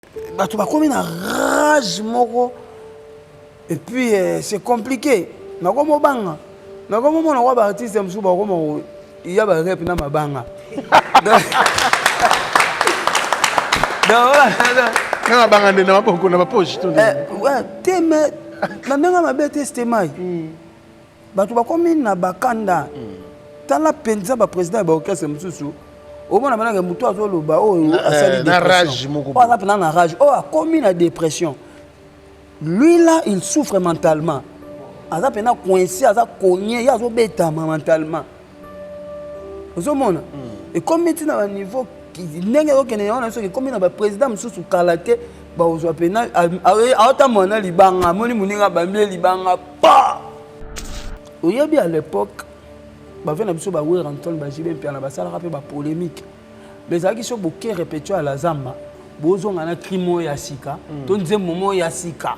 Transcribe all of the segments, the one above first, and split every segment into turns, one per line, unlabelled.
Tu vas comme une rage, moko. Et puis, c'est compliqué. Na comme banga. Na comme on a un artiste, il y a un rap dans ma banga.
Na banga de na poko na poche to.
Ouais, teme na ndanga mabete stemai. Batu ba comme na bakanda. Tala penza ba président ba orchestre mususu. Au moins na que muto azoloba o asali
na rage moko.
Oh, là na rage. Oh, a commis la dépression. Lui là, il souffre mentalement. Aza pena coincé, aza cogné, ya zo beta mentalement. Vous voyez? Et comme il est à un niveau qui n'est aucun néant, comme il a un président sous kalaté, bah vous avez pena à autant mona libanga, moni muninga bamé libanga pa. Il y a bien à l'époque, bah venez biso ba oui rentol ba jibe puis na ba sala rapé ba polémique. Mais ça qui sont beaucoup répété à la zamba. Bozo ngana crimo ya sika to nzembo mo ya sika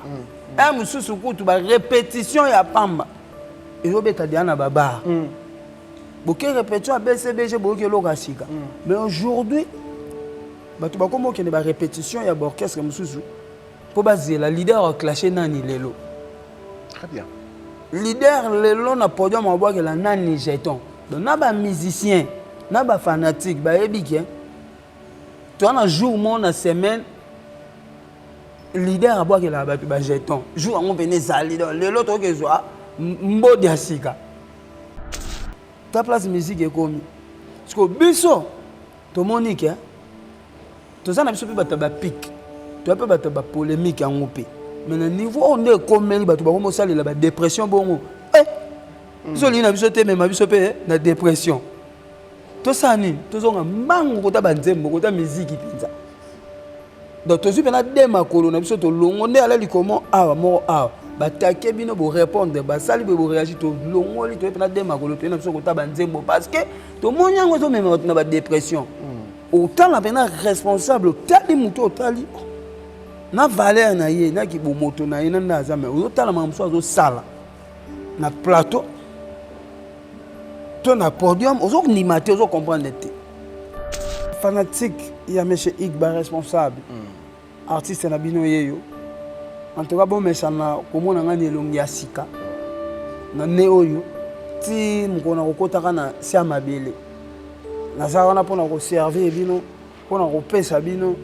mususu kutu ba répétition ya pamba ezobeta diana baba boke répétition à BCBG boke loka sika mais aujourd'hui batu ba komo kene ba répétition ya orchestre mususu po bazela leader clashé nani lelo
Très bien.
leader lelo na podium abwa ke la nani jeton donc na ba musicien na ba fanatique ba ebike tu as un jour, mon semaine, leader a boire que la batu ba jeton. Jour on venait salir dans l'autre que soit mbo diasika. Ta place musique est comme parce que biso to monique hein. To ça na biso pe bata ba pic. Tu as pe bata ba polémique en opé. Mais le niveau on est comme les batu ba comme salir la dépression bongo. So li na biso te même biso pe na dépression. Tout ça ni tout ça mango kota banzembo kota musique pinza donc tout ça na dema kolo na biso to longo nde ala likomo awa mo awa batake bino bo répondre ba sali bo réagir to longo li to na dema kolo to na biso kota banzembo parce que to monyango to même na ba dépression autant la pena responsable tali muto tali na valeur na ye na ki bo moto na ye na ndazame autant la mamso azo sala na plateau ton podium, aux autres nimatés, aux autres comprendre. Fanatique, il y a M. Igba responsable. Artiste na bino yeyo. En tout cas, bon, mais ça na comment on a ngani sika. Na neoyo. Ti mkona kokota na sia mabele. Na za wana pona ko servir bino, pona ko pesa bino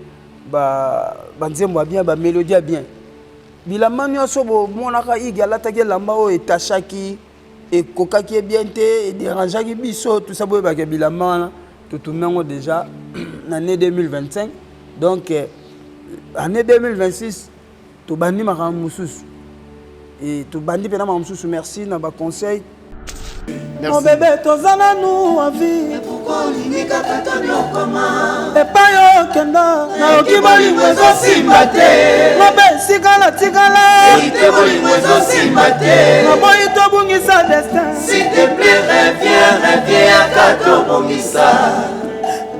ba nzembo bien ba mélodie bien. Bilamba nyonso bo monaka Igba lataki lamba o etachaki. Et coca qui est bien et dérangeant qui biso tout ça pour que bilamana tout le monde déjà l'année 2025 donc année 2026 tout bandi ma mususu et tout bandi pena ma mususu merci na ba conseil mon bébé tozana nous en vie et pourquoi limika katoni okoma et pas yo kenda na okiboli mwezo simbate mobe sikala tikala et boli mwezo simbate na boy to bungisa destin s'il te plaît reviens à kato bungisa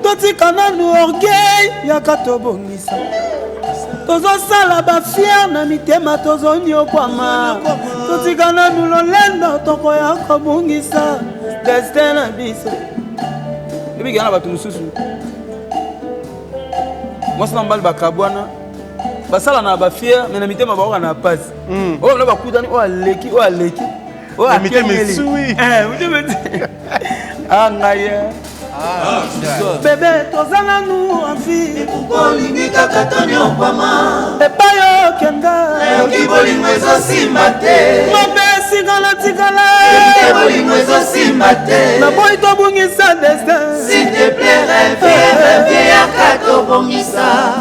totika na nous orgueil ya kato bungisa tozo sala ba fier na mitema tozo nyokwama totika na nous lolendo toko ya kobungisa destin na biso ebi gana batu mususu mwasa na mbali bakabwana basala na ba fier mais na mitema ba na passe o na bakudani o aleki o
mitema sui
ngaya bébé tozanga nous en vie pourquoi limika katoni okwama epa yo kenda okiboli mwezo simbate mobe sikala tikala okiboli mwezo simbate na boy to bungisa destin s'il te plaît reviens à kato bungisa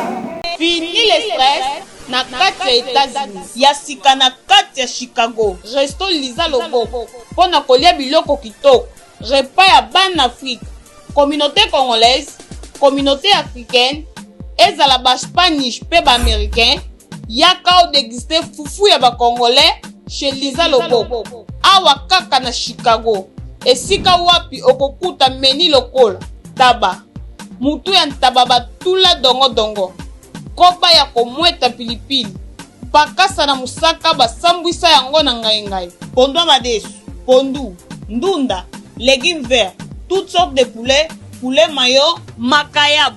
fini le stress na kati ya États-Unis ya sika na kati ya Chicago resto Liza Loboko pona kolia biloko kitoko repas ya ban Afrique communauté congolaise, communauté africaine, ezala ba Spanish pe ba américain, yaka o déguster fufu ya ba congolais chez Liza Loboko. Awa kaka na Chicago. Esika wapi okokuta meni lokola taba. Mutu ya ntaba batula dongo dongo. Koba ya komweta pilipili. Bakasa na musaka basambwisa yango na ngai. Pondu madesu, pondu, ndunda, légumes verts. Toutes sortes de poulets, poulet mayo, makayab,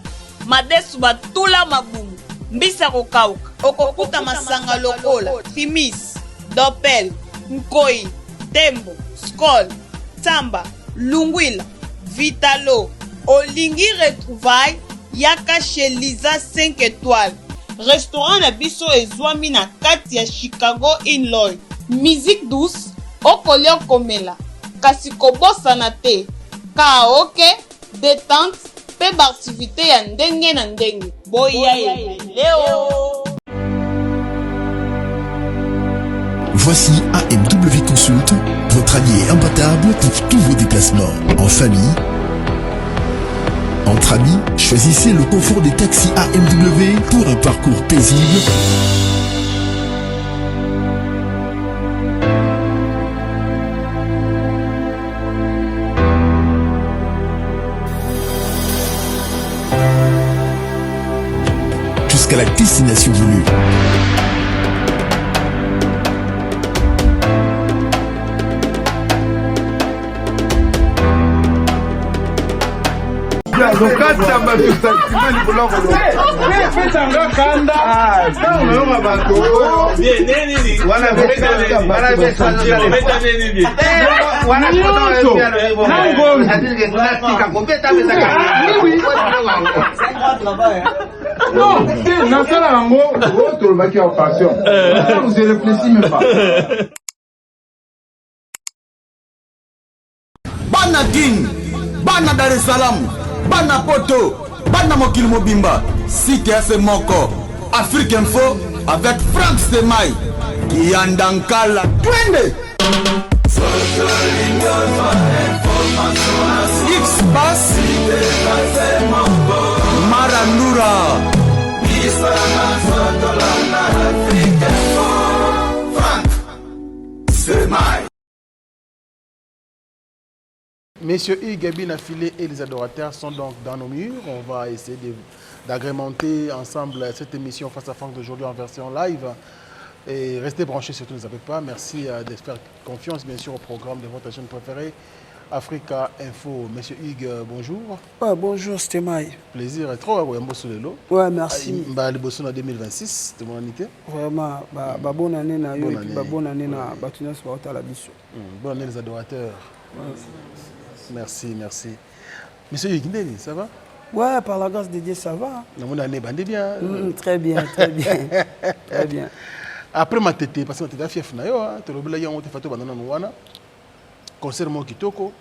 madesu batula mabumu, mbisa kokauka okokuta masanga lokola primis, dopel, nkoi, tembo, skol, tamba, lungwila, vitalo. Olingi retrouvaille yaka chez Lisa 5 étoiles. Restaurant na biso ezwami na kati ya Chicago Illinois. Musique douce okolia komela kasi kobosana te. Karaoke, détente, pe activité ya ndenge na ndenge. Boya leo.
Voici AMW Consult, votre allié imbattable pour tous vos déplacements. En famille, entre amis, choisissez le confort des taxis AMW pour un parcours paisible. Jusqu'à la destination voulue.
Bana Guine, Bana Dar es Salaam, Bana Poto, Bana Mokil Mobimba, Site FM Moko, Afrique Info avec Frank Stemai, Yandankala, Twende. X-Bass, Marandura, Frank Stemai.
Messieurs Hugues, Gabi, Nafilé et les adorateurs sont donc dans nos murs. On va essayer d'agrémenter ensemble cette émission Face à Franck d'aujourd'hui en version live. Et restez branchés surtout, ne zappez pas. Merci de faire confiance bien sûr au programme de votre chaîne préférée, Africa Info. Monsieur Hugues, bonjour.
Ouais, bonjour, Stemai.
Plaisir et trop à vous.
Ouais, merci.
Bah, le Bosson en 2026, c'est mon année.
Vraiment, bonne année na yo et puis bonne année na Batunas Baota la biso.
Bonne année les adorateurs. Ouais. Merci, merci. Monsieur Hugues, ça va?
Ouais, par la grâce de Dieu, ça va.
Mon année, bandé bien.
Très bien, très bien. Très bien.
Après ma tête, parce que tu as fait fief na yo, tu as fait un photo bandana nouana. Concert mo kitoko.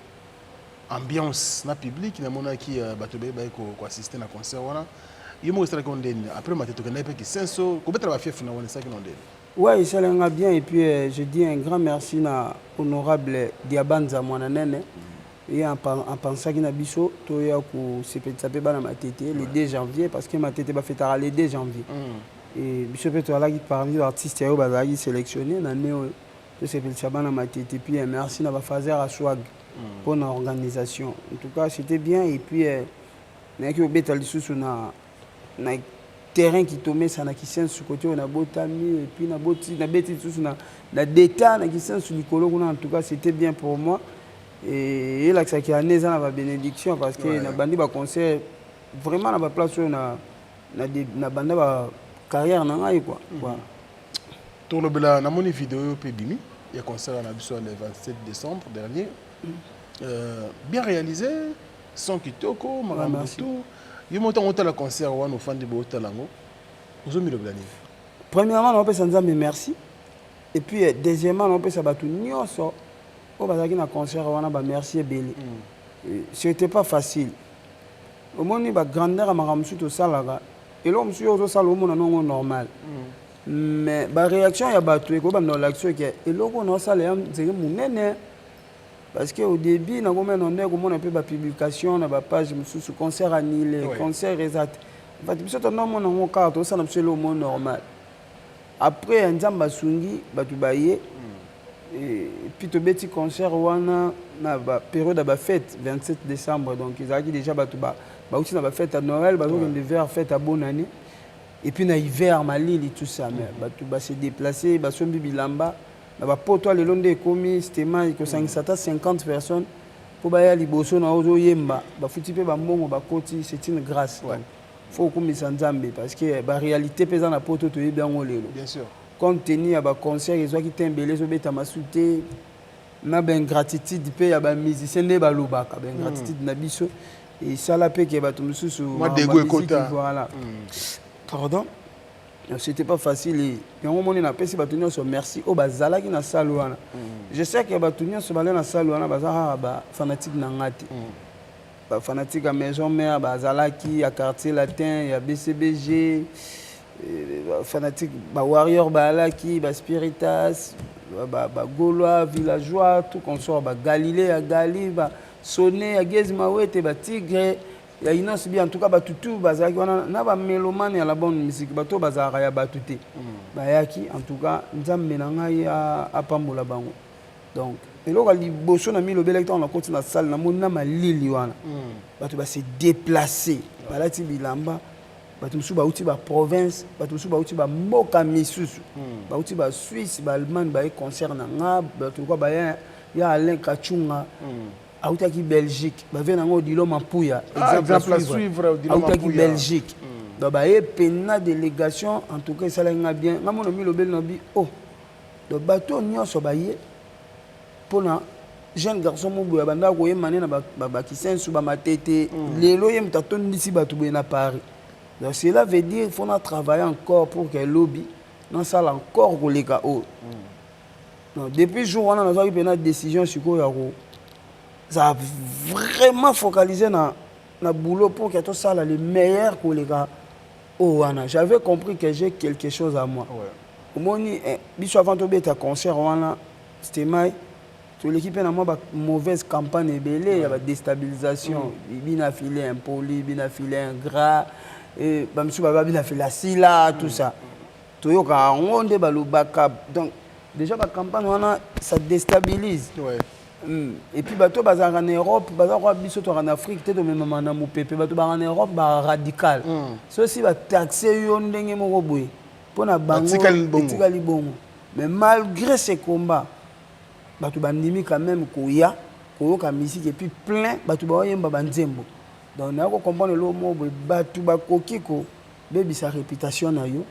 Ambiance na public na mona ki batobe ba ko assister na concert wana. Yo mo sera kondeni. Après ma tête, tu as fait senso, ko betra ba fief na wana ça qui n'ondeni.
Ouais, ça l'a bien et puis je dis un grand merci na honorable Diabanza Mwananene. Et en pensant qu'il y a biso, il y a le 2 janvier parce que ma tête va faire le 2 janvier. Et biso peut aller parmi les artistes qui ont sélectionné l'année où c'est le Chaban à ma tête. Et puis merci à Fazer à Swag pour l'organisation. En tout cas, c'était bien. Et puis il y a qui sur le terrain qui tombe ça na qui sur côté on a botami et puis na boti na beti sur na déta na qui sur le colo. En tout cas, c'était bien pour moi. Et là, c'est une bénédiction parce que na bandi ba concert vraiment na place na banda ba carrière na ngai quoi.
Tourne bela na moni vidéo pe bimi, il y a concert na biso le 27 décembre dernier. Bien réalisé, son kitoko, marambo tout. Il monte le concert wana fan de bo talango. Vous avez mis le blani.
Premièrement, on peut s'en dire merci. Et puis deuxièmement, on peut s'abattre nyonso. Au bazaki na concert wana ba merci belé. C'était pas facile. Au moins ba grandeur à maramsu to salaga. Et l'homme sur au salo mona non normal. Mais ba réaction ya batu ko ba no l'action que et loko no sala ya nzenge munene. Parce que au début na gomena on ko mona pe ba publication na ba page mususu concert annulé, concert exact. En fait biso to no mona ngo carte au sala le monde normal. Après nzamba sungi batu baye. Et puis tu as concert wana na ba période de fête 27 décembre donc ils ont déjà aussi na fête à Noël vers fête à bonne année et puis na hiver malili tout ça mais tu vas se déplacer ba sombi bilamba na ba poto le long des commis stéma il ko 50 personnes pour ba ya liboso na ozo yemba ba futi pe ba mbongo ba koti c'est une grâce faut okumisa nzambe parce que ba réalité pesa na poto toyebi yango lelo.
Bien sûr.
Compte tenu ya ba concert ezwaki tembele ezobeta masute na ba ingratitude pe ya ba musicien nde balobaka ba ingratitude na biso et ça la pe ke bato mususu
moi dégo ekota
voilà. Pardon. C'était pas facile et yango moni na pesi bato nyonso merci o bazalaki na salle wana. Je sais que bato nyonso bale na salle wana bazaka ba fanatique na ngati. Ba fanatique à maison mère bazalaki à quartier latin ya BCBG fanatique ba warrior balaki ba spiritas ba gaulois villageois tout consort ba Galilée à Gali ba sonné à Gezmawete ba tigre ya inos bien en tout cas ba tutu bazalaki wana na ba mélomane ya la bonne musique bato bazaka ya batute ba yaki en tout cas nzambe na ngai a pambola bango donc eloko liboso na milo belekta on a continué na salle na mona malili wana bato ba se déplacer balati bilamba bato musu ba uti ba province bato musu ba uti ba mboka misusu ba uti ba Suisse ba Allemagne ba concert na nga bato ko ba ya Alain Kachunga autaki Belgique ba vient nango Dilo Mampuya
exemple à suivre
Dilo Mampuya autaki Belgique donc ba pena délégation en tout cas ça la bien nga mona milo bel na bi oh donc bato nyonso ba ye pona jeune garçon mo boya banda ko yemane na ba kisensu ba matete lelo yem taton d'ici bato boya na Paris. Donc cela veut dire qu'il faut travailler encore pour que lobby non ça encore pour les gars. Donc depuis jour on a eu une décision sur quoi ça a vraiment focalisé na boulot pour que tout ça le meilleur pour les gars. Oh Anna, j'avais compris que j'ai quelque chose à moi. Moni biso avant de beta concert wana c'était mai tout l'équipe na moi mauvaise campagne belé il y a déstabilisation, bina filé impoli, bina filé ingrat et bamsu baba bina filé sila tout ça. Toyoka onde balobaka donc déjà la campagne wana ça déstabilise. Et puis bato bazar en Europe, bazar biso to en Afrique te to même na mopepe bato ba en Europe ba radical. Ceci va taxer yo ndenge moko boye. Pona bango etikali bongo. Mais malgré ces combats, bato bandimi quand même koya, koyoka musique et puis plein bato ba yemba banzembo. Donc na ko comprendre lo mo boye bato ba kokiko bebi sa réputation na yo.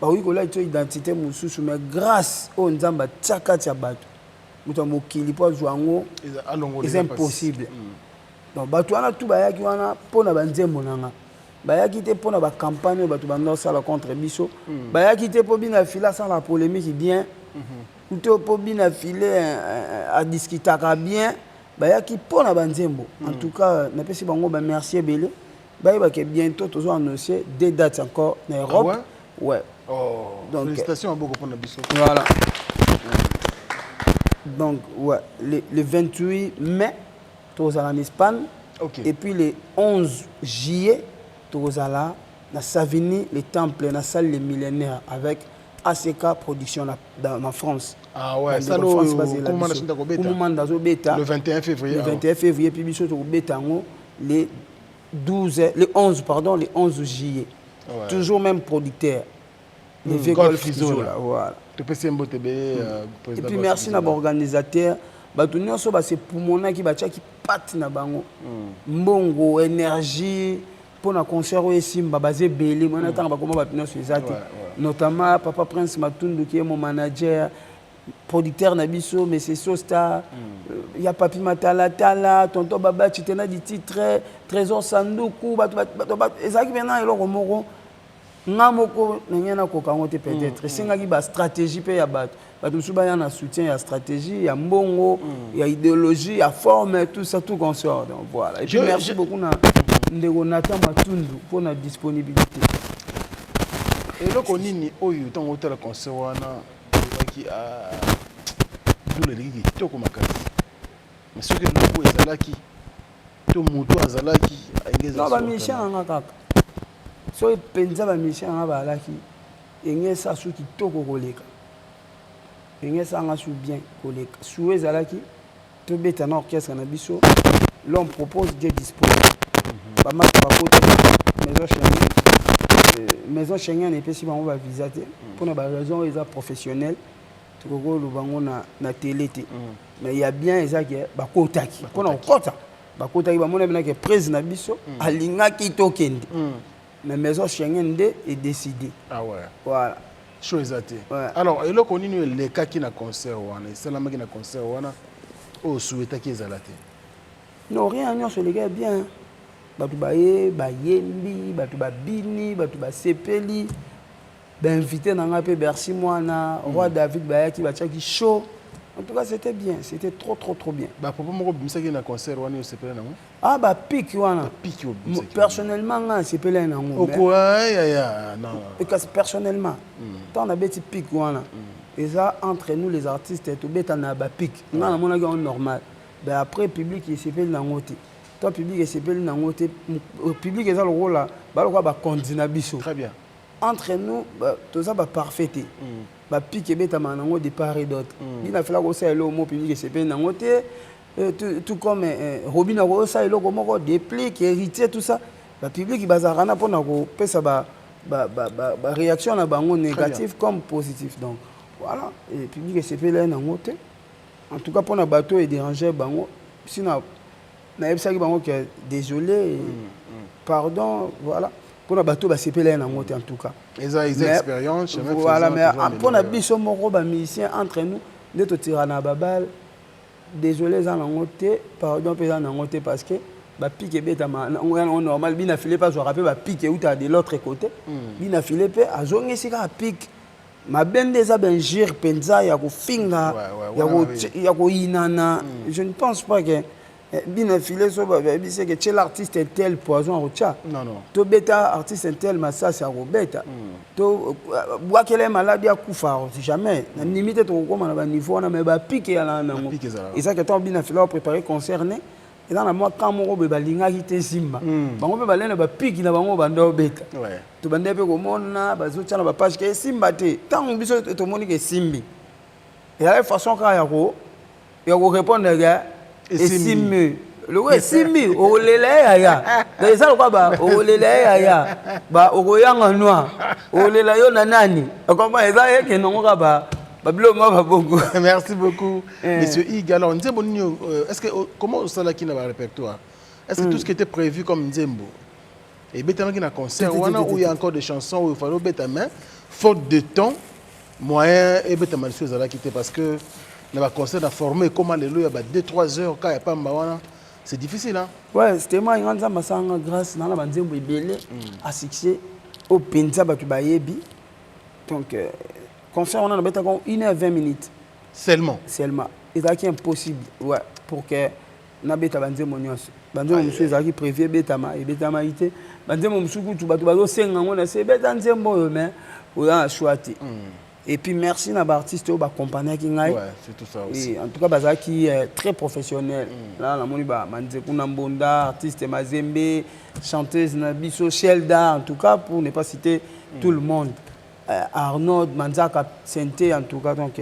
Ba oui ko la identité mususu mais grâce au nzamba tsaka tya bato. Muto mokili po zwango c'est impossible. Donc bato wana tout bayaki wana pona banzembo nanga. Bayaki te pona ba campagne bato bando sala contre biso. Bayaki te po bina fila sans la polémique bien. Muto po bina filer à discuter bien. Bayaki pona banzembo. En tout cas, na pesi bango ba merci belé. Bayeba que bientôt tous annoncer des dates encore en Europe. Ouais.
Oh, donc félicitations à beaucoup pour la biso.
Voilà. Donc, ouais, le 28 mai, tu en Espagne.
Okay.
Et puis le 11 juillet, tu vas dans Savigny, le temple, dans la salle des millénaires, avec ACK Production dans France.
Ah ouais,
ça
le
21 février. Le 21 février, puis biso to betango le 11 juillet. Ouais. Toujours même producteur. Le Golf Fizo là, voilà.
Et
puis merci à l'organisateur. Bato nyonso ba se pumona ki batia ki pati na bango. Mbongo, énergie pour na concert o esimba basé belé mona tanga ba koma bato nyonso ezati. Notamment Papa Prince Matundu qui est mon manager, producteur na biso, mais c'est Sosta. Il y a Papi Matala Tala, Tonton Baba Chitena di titre, Trésor Sanduku, bato ezaki maintenant eloko moko. Namoko n'yana ko kangote peut-être singaki ba stratégie pe ya bato bato suba yana soutien ya stratégie ya mbongo ya idéologie ya forme tout ça tout consort donc voilà et puis merci beaucoup na ndeko Nathan Matundu pour la disponibilité
et le konini oyo tango hôtel concert wana ki a dole ligi to ko makasi mais ce que nous ezalaki to muto azalaki engeza
non ba mission ngaka so penza ba mission aba laki engesa su kitoko koleka engesa nga su bien koleka su ezalaki to beta na orchestre na biso l'homme propose Dieu dispose ba mata ba côté maison Schengen et puis si on va visiter pour na ba raison eza professionnel to ko lo bango na télé mais il y a bien ezaki ba kotaki pour na kota ba kotaki ba mona bina ke président biso alinga ki tokende mais maison Schengen est décidé.
Ah ouais.
Voilà.
Chose à dire.
Ouais.
Alors, et là, on a les cas qui na concert, c'est la qui na concert, on souhaite qu'ils aient la tête.
Non, rien, non, c'est les gars bien. Batubaye, Bayembi, Batubabini, Batubasepeli. Ben invité dans un peu Bercy, moi, Roi David Baya qui va qui chaud. En tout cas, c'était bien, c'était trop bien.
Bah, pour moi, je sais qu'il y a un concert, on est non?
Ah, bah, pique, voilà.
Pique,
personnellement, c'est pas là, non.
Au quoi, non.
Personnellement, tant on a petit pique, voilà. Et ça, entre nous, les artistes, tout bête, on a un pique. On a un normal. Ben après, le public, il s'appelle dans le toi, public, il s'appelle dans le public, il a le rôle là, il continue.
Très bien.
Entre nous, tout ça va parfait. Bah pique bête à manango de part et d'autre. Il a fallu que ça le mot public c'est pas nangoté tout comme Robin a ça il a comment déplique héritier tout ça. Bah public il bazarana pour na ko pesa ba réaction na bango négatif comme positif donc voilà et public c'est pas là nangoté. En tout cas pour na bateau et déranger bango sinon na yebisa ki bango que désolé pardon voilà. Pour la bateau, c'est pas là en tout cas.
Ils ont des expériences.
Voilà, mais pour la biso moro musicien entre nous, de te tirer na babal. Désolé ça en côté, pardon peut en côté parce que ba pique bête on normal bien affilé pas je rappelle ba pique ou de l'autre côté. Bien affilé pe azongi sika pique. Ma bende za benjir penza ya ko finga ya ko inana. Je ne pense pas que bien affilé so ba c'est que chez l'artiste est tel poison rocha
non
to beta artiste est tel massa ça robeta to bois qu'elle est malade ya kufa jamais na limite to comme na niveau na mais ba pique ya na et ça que toi bien affilé préparer concerné et dans la moi quand mon robe ba linga hité simba bango be balena ba pique na bango bando beta to bande pe ko mona ba zo tchala ba page ke simba te tant biso to moni ke simbi et la façon quand ya ko répondre gars Esimi. Le ouais simi o lele ya. Dans ça quoi ba o lele ya. Ba o goyanga noir. O lele yo na nani. Comment ça que non ba bilo ma bongo.
Merci beaucoup monsieur Ig. Alors Nzembo est-ce que comment ça là qui n'a pas répertoire? Est-ce que tout ce qui était prévu comme Nzembo et bétama qui na concert où il y a encore des chansons où il fallait bêta main faute de temps moyen et bétama chose là qui était parce que on va concert à former comment les lois 2-3 heures quand il y a pas mawana c'est difficile hein.
Ouais, c'était moi nganda masanga grâce na la Nzembo ibele à succès au penza ba tubayebi. Donc concert on a bêta 1h20 minutes seulement. Et ça qui est impossible ouais pour que na bêta Nzembo nyos. Nzembo monsieur zaki prévu bêtama et bêtama ité. Nzembo musuku tu ba senga ngona c'est bêta Nzembo mais on a choisi. Et puis merci à l'artiste qui accompagné qui ngai.
Ouais, c'est tout ça aussi.
Et en tout cas baza qui est très professionnel. Là la moni ba Manzeku Nambonda, artiste Mazembe, chanteuse Nabiso Shelda en tout cas pour ne pas citer tout le monde. Arnaud Manzaka Sente en tout cas donc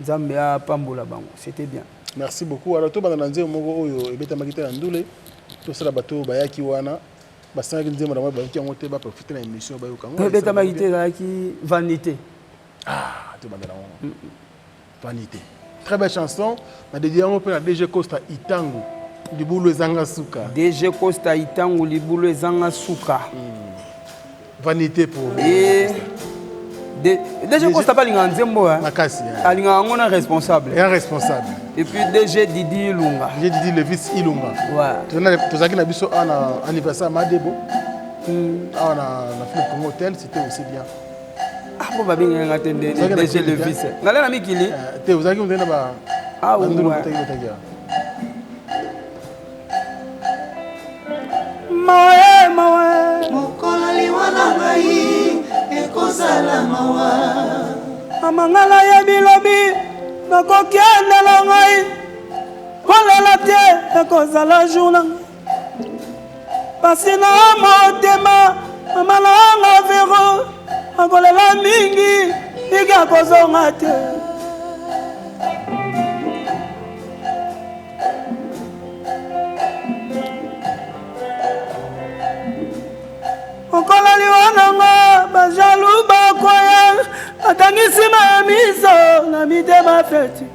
Zambia Pambola bango. C'était bien.
Merci beaucoup. Alors to bana nzembo moko oyo ebeta makita ndule. To sala bato bayaki wana. Basanga nzembo na ba ki ngote ba profiter na émission ba yo kango.
Ebeta makita qui vanité.
Ah, tu m'as vanité. Très belle chanson. On a dédié un peu à DG Costa Itangu. Libulu Zanga Suka.
DG Costa Itangu, Libulu Zanga Suka.
Vanité pour.
Et DG Costa pas l'Inganzembo.
Makasi.
Alinga responsable.
Un responsable.
Et puis DG Didi Ilunga.
DG Didi le fils Ilunga.
Ouais.
Tu as dit que tu as anniversaire à Madebo. On a fait le hôtel, c'était aussi bien.
Ah, bon, bah, bien, on a déjà le vice. On a mis qui est.
Vous avez dit
ah, oui. Mawe.
Mokola liwana ngai ekozala mawa.
Amangala ya bilobi nakokiendela ngai. Kolela te ekozala jour. Pasi na motema amala nga vero. Akolela mingi ika kozonga te okoleli wananga bajalu bakoya atangisima ya miso na mitema feti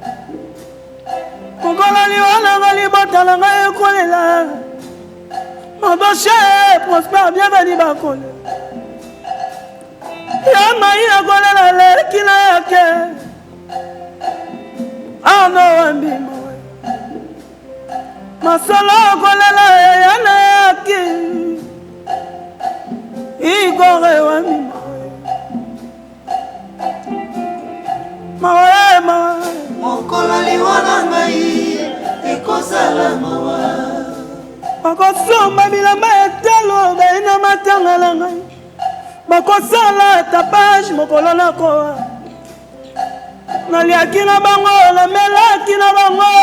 okoleli wananga libota na ngai ekolela maboshe prosper bienveni bakole ya mai akolela leki na yake ano wambima masolo akolela ya na yake igore wambima mawe mawe
mokolo liwana ngai ekozala mawa
bakosomba bilamba etalo baina matangala ngai bakosala tapage mokolo nakoa naliaki na bango namelaki na bango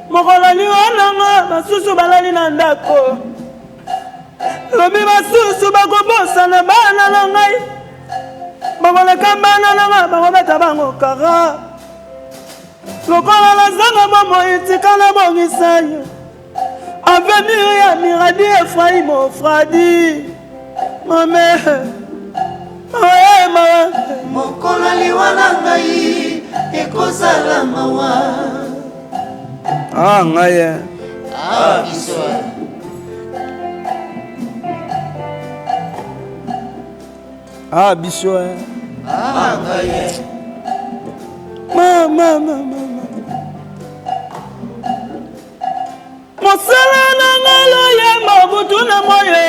mokolo liwananga basusu balali na ndako lobi basusu bakobosana bana na ngai bakoleka bana na ngai bakobeta bango kara lokola nazanga bomoi tika na bongisa ye avenir ya miradi Ephraim Ofradi mame mawe
mokolo liwana ngai ekozala mawa
ngaye
biso
biso
ngaye
mama mosala na ngalo ya mabutu na moye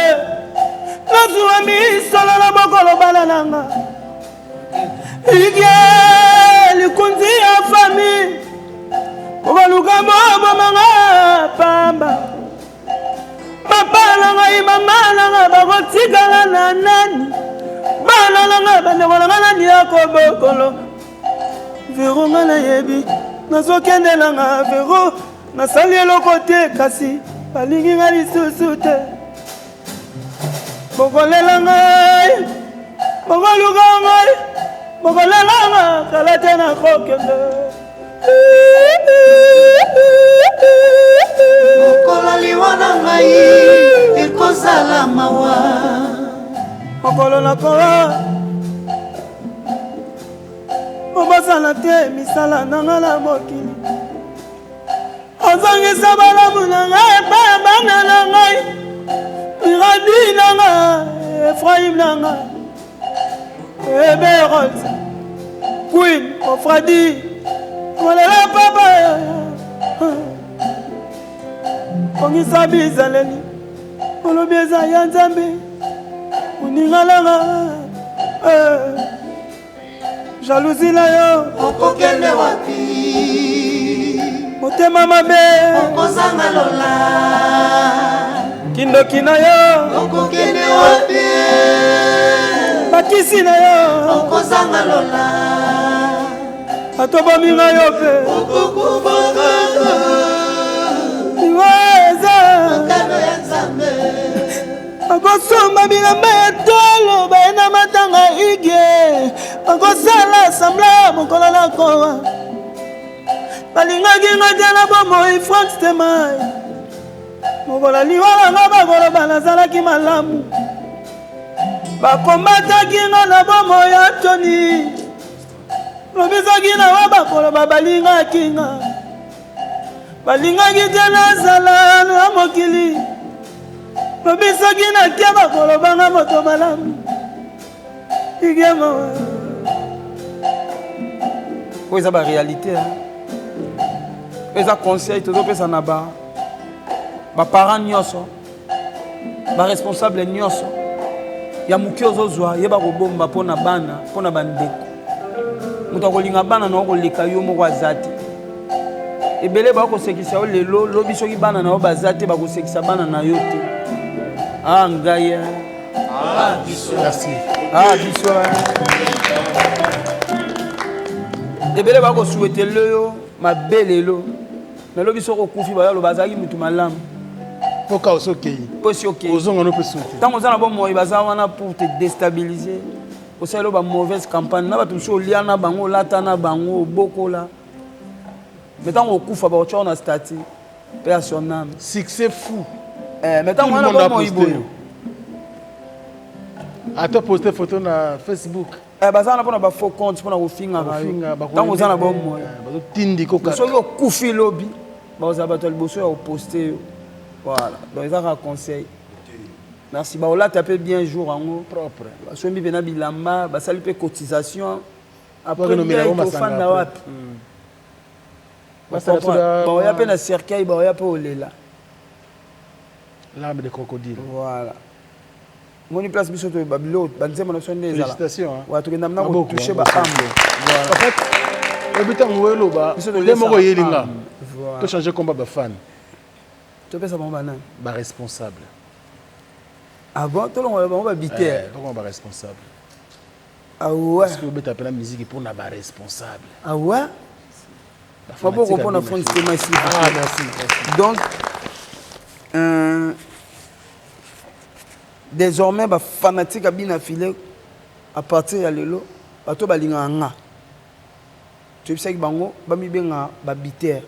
nazuwa misala na bokolo bala nanga ige likunzi ya fami kobaluka bobo manga pamba papa nanga imama nanga bakotikala na nani bana nanga bandeko nanga nani ya kobokolo vero nga nayebi nazokendelanga vero nasali eloko te kasi balingi nga lisusu te bokolela ngai bokoluka ngai bokolela nga kala te na kokende
mokolo liwana ngai ekozala mawa
mokolo nakoa obosana te misala nanga na mokili ozongisa balamu na ngai epai ya bana na ngai miradi na ngai Ephraim na ngai Eberot Queen Ofradi kolela papa ongisa bizaleli olobi eza ya nzambe uningalanga jalousie na yo
okokende wapi
motema mabe
okozanga lola
kindoki na yo
okokende wapi
bakisi na yo
okozanga lola
atobominga yo mpe
okokubanga
iweza
kano ya nzambe
bakosomba bilamba ya tolo baena matanga ige bakosala asambla mokolo nakowa balingaki nga te na bomoi frank temai mokolo liwalanga bakoloba nazalaki malamu bakombataki nga na bomoi ya toni lobisaki nawa bakoloba balingaki nga balingaki te nazala na mokili lobisaki nakia bakolobanga moto malamu igema oyo eza baréalité eza conseil tozopesa na baparent nyonso baresponsable nyonso ya moke ozozwa yeba kobomba mpo na bana mpo na bandeko moto akolinga bana na okoleka yo moko aza te ebele bakosekisa yo lelo lobi soki bana na yo baza te bakosekisa bana na yo te ngai
biso
ebele bakosouetele yo mabe lelo nalobi soki okufi bayalo bazalaki mutu malamu
mpoka osokei
posi okei
ozonga no mpe souete
ntango oza na bomoi baza wana pour te déstabiliser osala ba mauvaise campagne na bato mosusu olia na bango olata na bango obokola me ntango okufa baotya na stati mpe ya son âme
succès fou
me ntango wana bomoi boyo
ata poste photo na Facebook
baza wana mpona bafaux compte mpona kofingaka yo ntango oza na bomoi
bazotindi kokaka
soki okufi lobi bakozala bato ya liboso ya oposte yo voilà donc ezaka conseil merci baola tapé bien jour ango
propre
basombi pena bilamba basali pe cotisation
après nous mirons
ofanda wapi baoya pe na cercueil baoya pe olela
l'arme de crocodile
voilà moni place biso to babilo banzema na sonde ezala
félicitations
wa tokenda mna ko toucher ba ambo
en fait le but en welo ba le moko yelinga to changer combat ba fan
to pesa ba banana
ba responsable
avant to longo ba biter
donc on ba responsable
ah ouais
parce que beta pena musique pour na ba responsable
ah ouais faut pas comprendre fond système ici
ah merci
donc désormais ba fanatique abina filé à partir ya lelo bato balinga nga tu sais que bango ba mi benga ba biter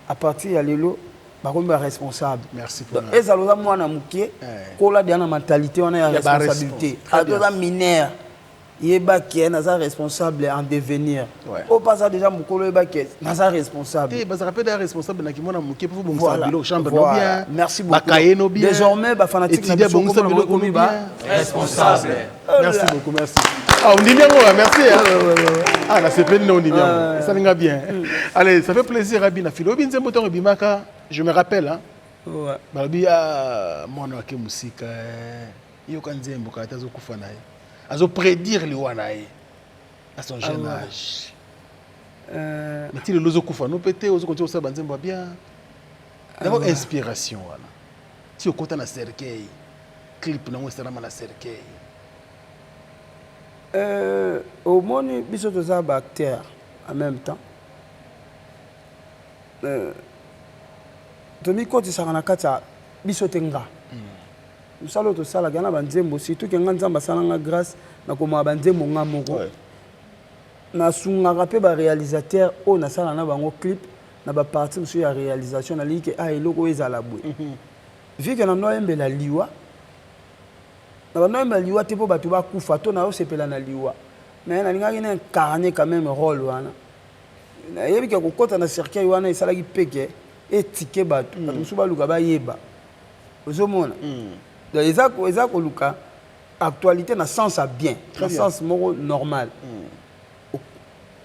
à partir ya lelo ba ko ba responsable
merci pour
donc ezaloza mwana mukie kola dia na mentalité on a responsabilité adoza mineur yeba qui naza responsable en devenir au passage déjà mukolo yeba qui naza responsable
et ba rappelle des responsable na kimona mukie pour bon sabilo chambre no bien
merci beaucoup
ba no bien
désormais ba fanatique na
bon sabilo komi ba
responsable
merci beaucoup merci ah on dit bien merci ah la c'est peine on dit bien ça va bien allez ça fait plaisir Abina Filo binze moto bimaka je me rappelle hein
ouais
babi a mwana ke musika yo kanzembo ka tazo kufa naye azo prédire le wanae à son jeune âge mais tu le lozo kufa no pété ozo continuer ça banzembo bien d'abord inspiration wana si au côté na cercueil clip na ngosana na cercueil
au moni biso toza ba acteur en même temps tomi kotisaka na kati ya biso te nga mosala oyo tosalaka na banzembo surtout ke nga nzambe asalanga grâce nakoma banzembo nga moko nasungaka mpe baréalisateur oyo nasala na bango clip na baparti mosusu ya réalisation nalingi ke eloko oyo ezala boye vi ke nando oyembela liwa na bando oyembela liwa te mpo bato bakufa to nayosepela na liwa mais nalingaki na incarne quand même rôle wana nayebi ke kokɔta na cercueil wana esalaki peke etike bato bato mosusu baluka bayeba ozomona donc eza koluka actualité na sens à bien na sens moko normal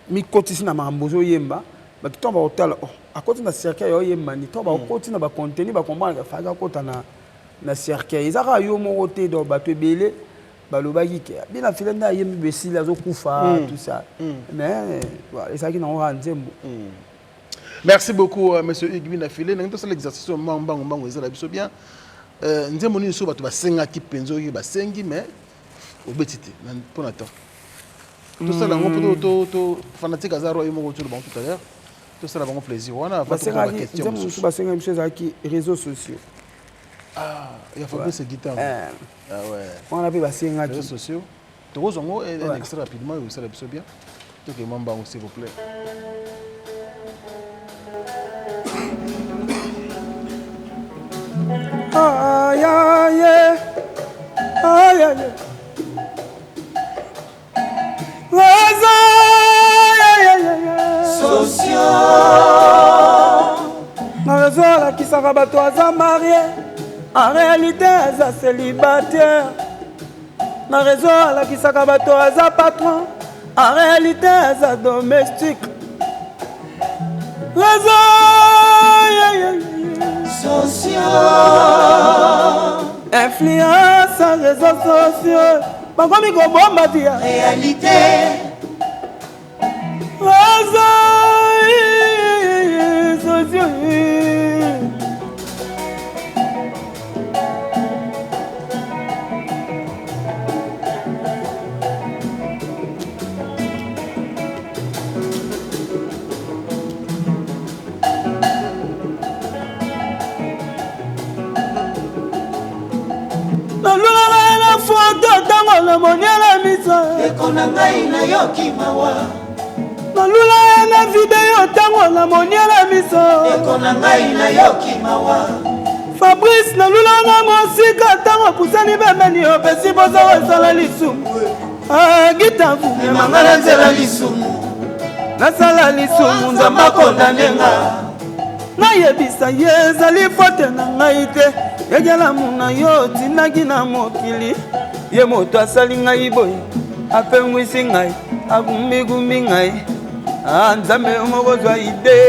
mikotisi na makambo ozoyemba bato ntango bakotala akoti na cercueil oyemba ni ntango bakoti na bacontenu bakomprendre faki akota na cercueil eza kaka yo moko te donc bato ebele balobaki ke bina file nde ayembi besili azokufa tout ça mais ezalaki nango kaka nzembo.
Merci beaucoup monsieur Hugues Binafile nangi tosala l'exercice mbango ezala biso bien nzembo nini so bato basengaki penzo oyo basengi mais obeti te mpona temps tosala yango mpo fanatique aza roi moko tolo bango tout à l'heure tosala bango plaisir wana
nzembo mosusu basengaki biso ezalaki réseaux sociaux
il y a Fabrice Guitare ah ouais
on a pu basengaki
réseaux sociaux tokozongo un extrait rapidement et osala biso bien donc mbango s'il vous plaît.
Aïe aïe aïe aïe
Sociaux
na réseau alakisaka bato aza marié en réalité aza célibataire na réseau alakisaka bato aza patron en réalité aza domestique réseau
sociaux
influence réseaux sociaux bakomi kobomba tia
réalité
réseaux sociaux moniala miso
ekona ngai nayoki mawa
nalula na video tango na moniala miso
ekona ngai nayoki mawa
Fabrice nalula na mosika tango pusani bemeni opesi boza esala lisumu gitavu
emangala nzela lisumu
nasala lisumu
nzamba kondanenga
nayebisa ye ezali fote na ngai te Yagala muna yo tinaki na mokili ye moto asali ngai boye apengwisi ngai agumigumi ngai nzambe mokozwa ide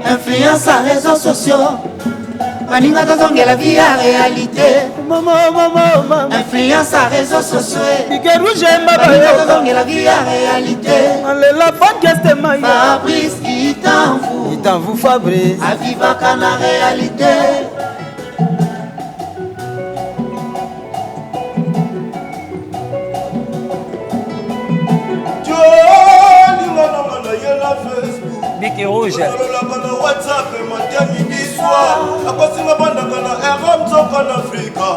influence à réseaux sociaux baninga tozongela vie ya réalité influence à réseaux sociaux baninga tozongela vie ya réalité
alela podcast mai
Fabrice
Itanvu Fabrice
avivaka na réalité
Biki rouge
WhatsApp matemi biswa akosinga bandaka na Europe nzoka na Afrika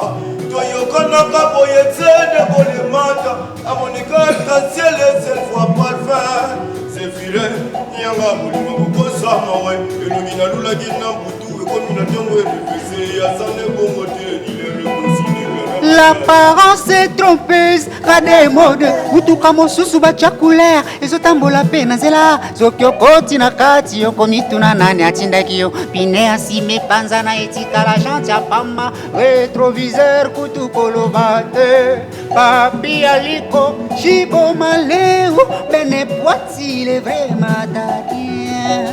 toyokanaka boye tsede kolemata amonika arc-en-ciel cette fois parfum c'est filé nyanga bolingo kokosama we elongi nalulaki na butu ekomi na ntongo erefese ya sane bongo te
l'apparence est trompeuse kade mode mutuka mosusu batya couleur ezotambola mpe na nzela soki okoti na kati okomituna nani atindaki yo pine ya nsima epanza na etikala chante ya pamba retroviseur kutu koloba te papi ya liko chibo maleu bene poiti le vrai matadien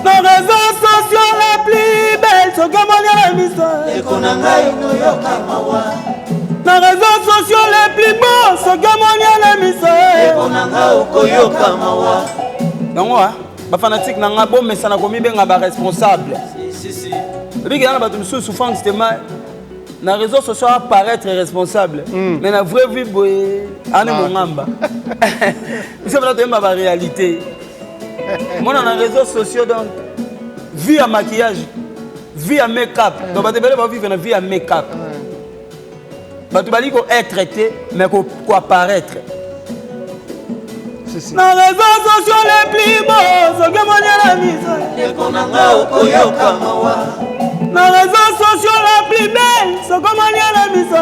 nos réseaux sociaux les plus belles sont comme on y a
ekonanga inoyoka mawa
nos réseaux sociaux les plus beaux sont comme on y a
ekonanga okoyoka mawa
donc ba fanatique nanga bo mesana komi benga ba responsable si biki na bato misusu souffrance système na réseaux sociaux apparaître responsable mais na vraie vie boye ane mongamba c'est pas de ma réalité. Moi, dans les réseaux sociaux, donc, vie à maquillage, vie à make-up. Donc, tu vas vivre une vie à make-up. Tu vas dire être traité, mais qu'on apparaître. Dans les réseaux sociaux les plus beaux, c'est que mon la mise. Dans les réseaux sociaux les plus belles, c'est que mon la mise.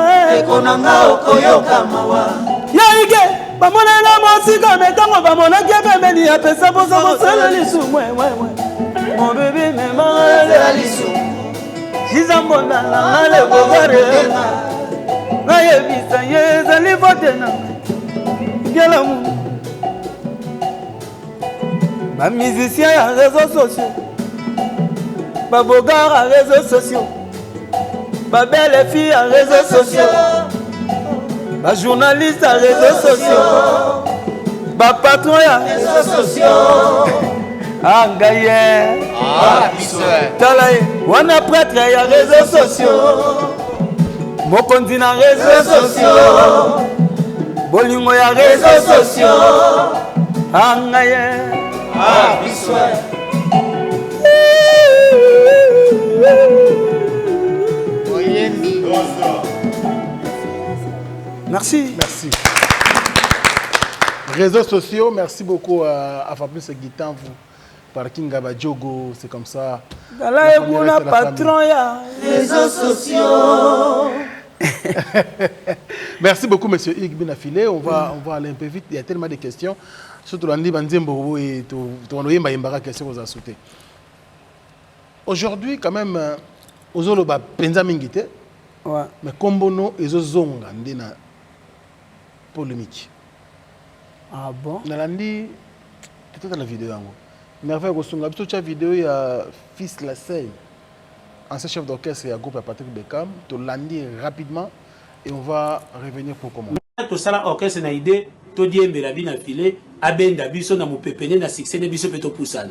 Yaïke, bamona na mosika metango bamona kepembeni ya pesa posa kosala lisu mon bébé me mangala lisu jizambona na le bogare na yebisa yezali vote na ngela mu ba musicien ya réseaux sociaux ba bogar à réseaux sociaux ba belle fille à réseaux sociaux ba journaliste à réseaux sociaux, ba patron à réseaux sociaux, ah gaïen, talaye, wana prêtre à réseaux sociaux, mokondi na réseaux sociaux, bolingo ya réseaux sociaux, ah gaïen, ah bisoué. Merci.
Merci. Réseaux sociaux, merci beaucoup à Fabrice Guitan, vous. Parking Gabadjogo, c'est comme ça.
Là, il y a un patron, il y a
réseaux sociaux.
Merci beaucoup, monsieur Hugues Binafilé. On va aller un peu vite. Il y a tellement de questions. Surtout, on dit Banzembo et tout. On a une question aux assoutés. Aujourd'hui, quand même, aux Oloba, Penza Mingite. Mais Kombono et Zozonga, ndina polémique.
Ah bon?
Nalandi, peut-être la vidéo. Merveille Gosonga, tu as vidéo, il y a Fils Lasseille, ancien chef d'orchestre et à groupe à Patrick Beckham. Tu l'andi rapidement et on va revenir pour commencer.
Tout ça, l'orchestre n'a idée, tu dis que la vie n'a filé, à Ben Dabiso, n'a mon pépéné, n'a succès, n'a biso péto poussane.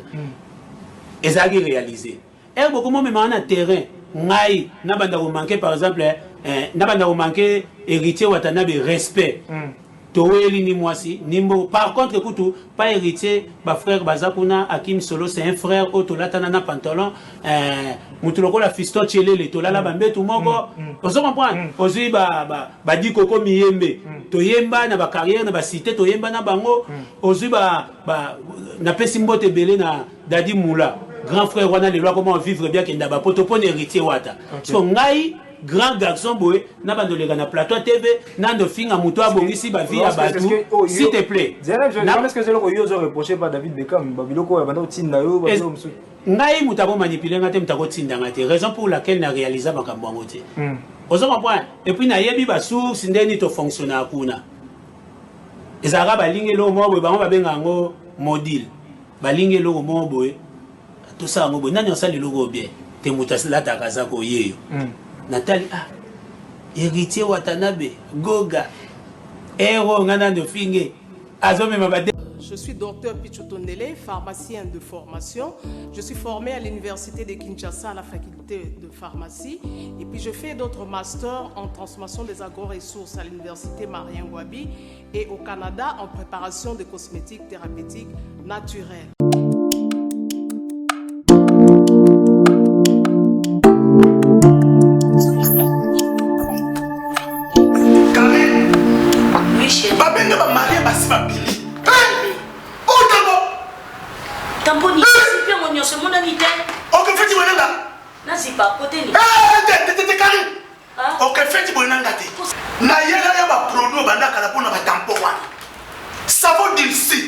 Et ça a été réalisé. Et beaucoup de gens ont terrain. Ngai na banda ko manquer par exemple na banda ko manquer héritier watanabe respect toeli ni mwasi nimbo par contre kutu pas héritier ba frère bazakuna Akim Solo c'est un frère otolatana na pantalon mutuloko la fiston chelele tolala bambe tout moko on se comprend aussi ba di koko miyembe to yemba na ba carrière na ba cité to yemba na bango aussi ba na pesi mbote belé na Dadi Moula grand frère wana les lois comment vivre bien qu'il n'a pas potopone héritier wata so ngai grand garçon boy na bandoleka na plateau TV na ndo finga muto abongisi ba vie ya batu s'il te plaît.
Est-ce que c'est le yo zo reproché par David Beckham babiloko ya banda tinda yo ba musu.
Ngai mutabo manipuler ngate mutako tinda ngate raison pour laquelle na réaliser makambo yango te. Ozo comprendre et puis na yebi ba source ndeni to fonctionner akuna. Ezara balingelo mo boy bango babenga ngo modile. Balingelo mo boy tout ça ngo boy nani osali logo bien. Te mutasila takazako yeyo. Nathalie héritier Watanabe Goga Ero ngana de finge azome mabade.
Je suis docteur Pichotondele, pharmacien de formation. Je suis formé à l'université de Kinshasa à la faculté de pharmacie. Et puis je fais d'autres masters en transformation des agro-ressources à l'université Marien Ngouabi et au Canada en préparation de cosmétiques thérapeutiques naturelles.
Tamboni, c'est mon nom, c'est mon ami.
Ok, fais-tu mon nom.
Non, c'est pas côté.
T'es carré. Ok, fais-tu mon nom. Na yela ya ba produit banda kala pona ba tampo wana. Savon d'ici.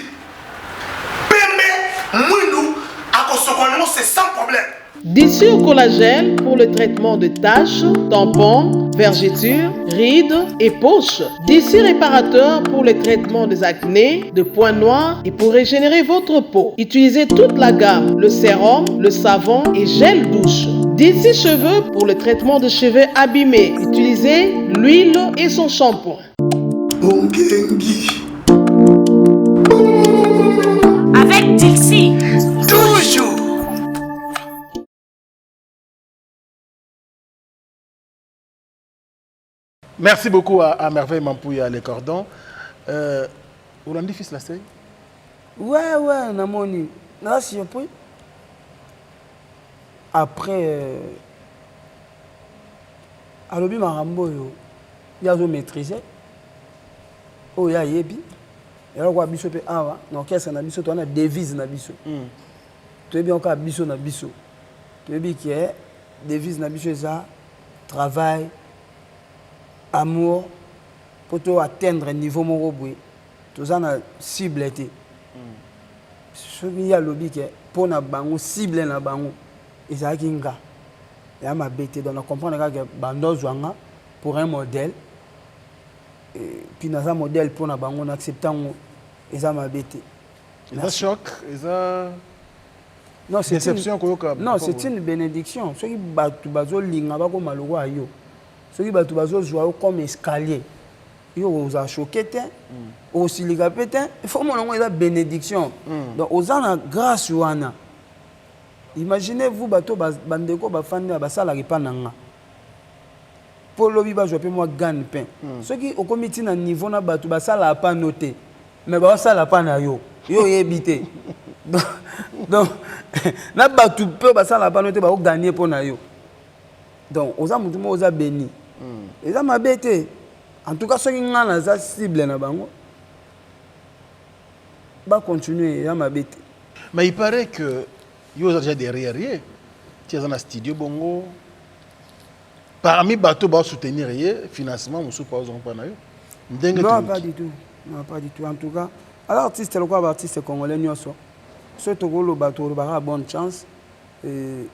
Pembe, mwindu, akosokono c'est sans problème.
D'ici au collagène pour le traitement de taches, tampons, vergetures, rides et poches. D'ici réparateur pour le traitement des acnés, de points noirs et pour régénérer votre peau. Utilisez toute la gamme, le sérum, le savon et gel douche. D'ici cheveux pour le traitement de cheveux abîmés. Utilisez l'huile et son shampoing.
Avec Dixie.
Toujours.
Merci beaucoup à Merveille Mampouya Les Cordons. Olandi fils la sey?
Ouais, namoni. Là, si je peux. Après, alobi marambo yo, ya zo maîtriser. Oh ya yebi. Et alors quoi biso pe awa, non qu'est-ce na biso to na devise na biso. Tu bien encore biso na biso. Tu bien qui est devise na biso ça travail amour pour atteindre un niveau moko boy. Tout ça na cible été. Ce qui y a lobby qui est pour na bango cible na bango. Isa kinga. Ya ma bête donc comprendre que bando zwanga pour un modèle. Et puis dans un modèle pour na bango acceptant isa ma bête.
Ça choc, ça
non, c'est
déception
non, c'est une bénédiction. Ceux qui battent bazo linga ba ko maloko ayo. Ceux qui battent bazo joie comme escalier. Yo vous a choqué aussi les gars pétain, il faut mon nom est bénédiction. Donc aux ana grâce wana. Imaginez-vous bateau bandeko ba fandi ba sala ripananga. Pour lobi ba jouer moi gagne pain. Ceux qui au comité na niveau na bateau ba sala pas noté. Mais ba sala pas na yo. Yo yebité. Donc na bateau peut ba sala pas noté ba gagner pour na yo. Donc aux amutu mo aux béni. Et ça m'a bêté. En tout cas, ceux qui ont la cible, va continuer à m'habiter.
Mais il paraît que il y a déjà derrière. Tu es dans un studio bongo. Parmi les bateaux qui soutenir le financement, nous pas
non, pas du tout. Non, pas du tout. En tout cas, l'artiste, le quoi, l'artiste congolais, nous sommes. Ce le bateau, il a bonne chance. Et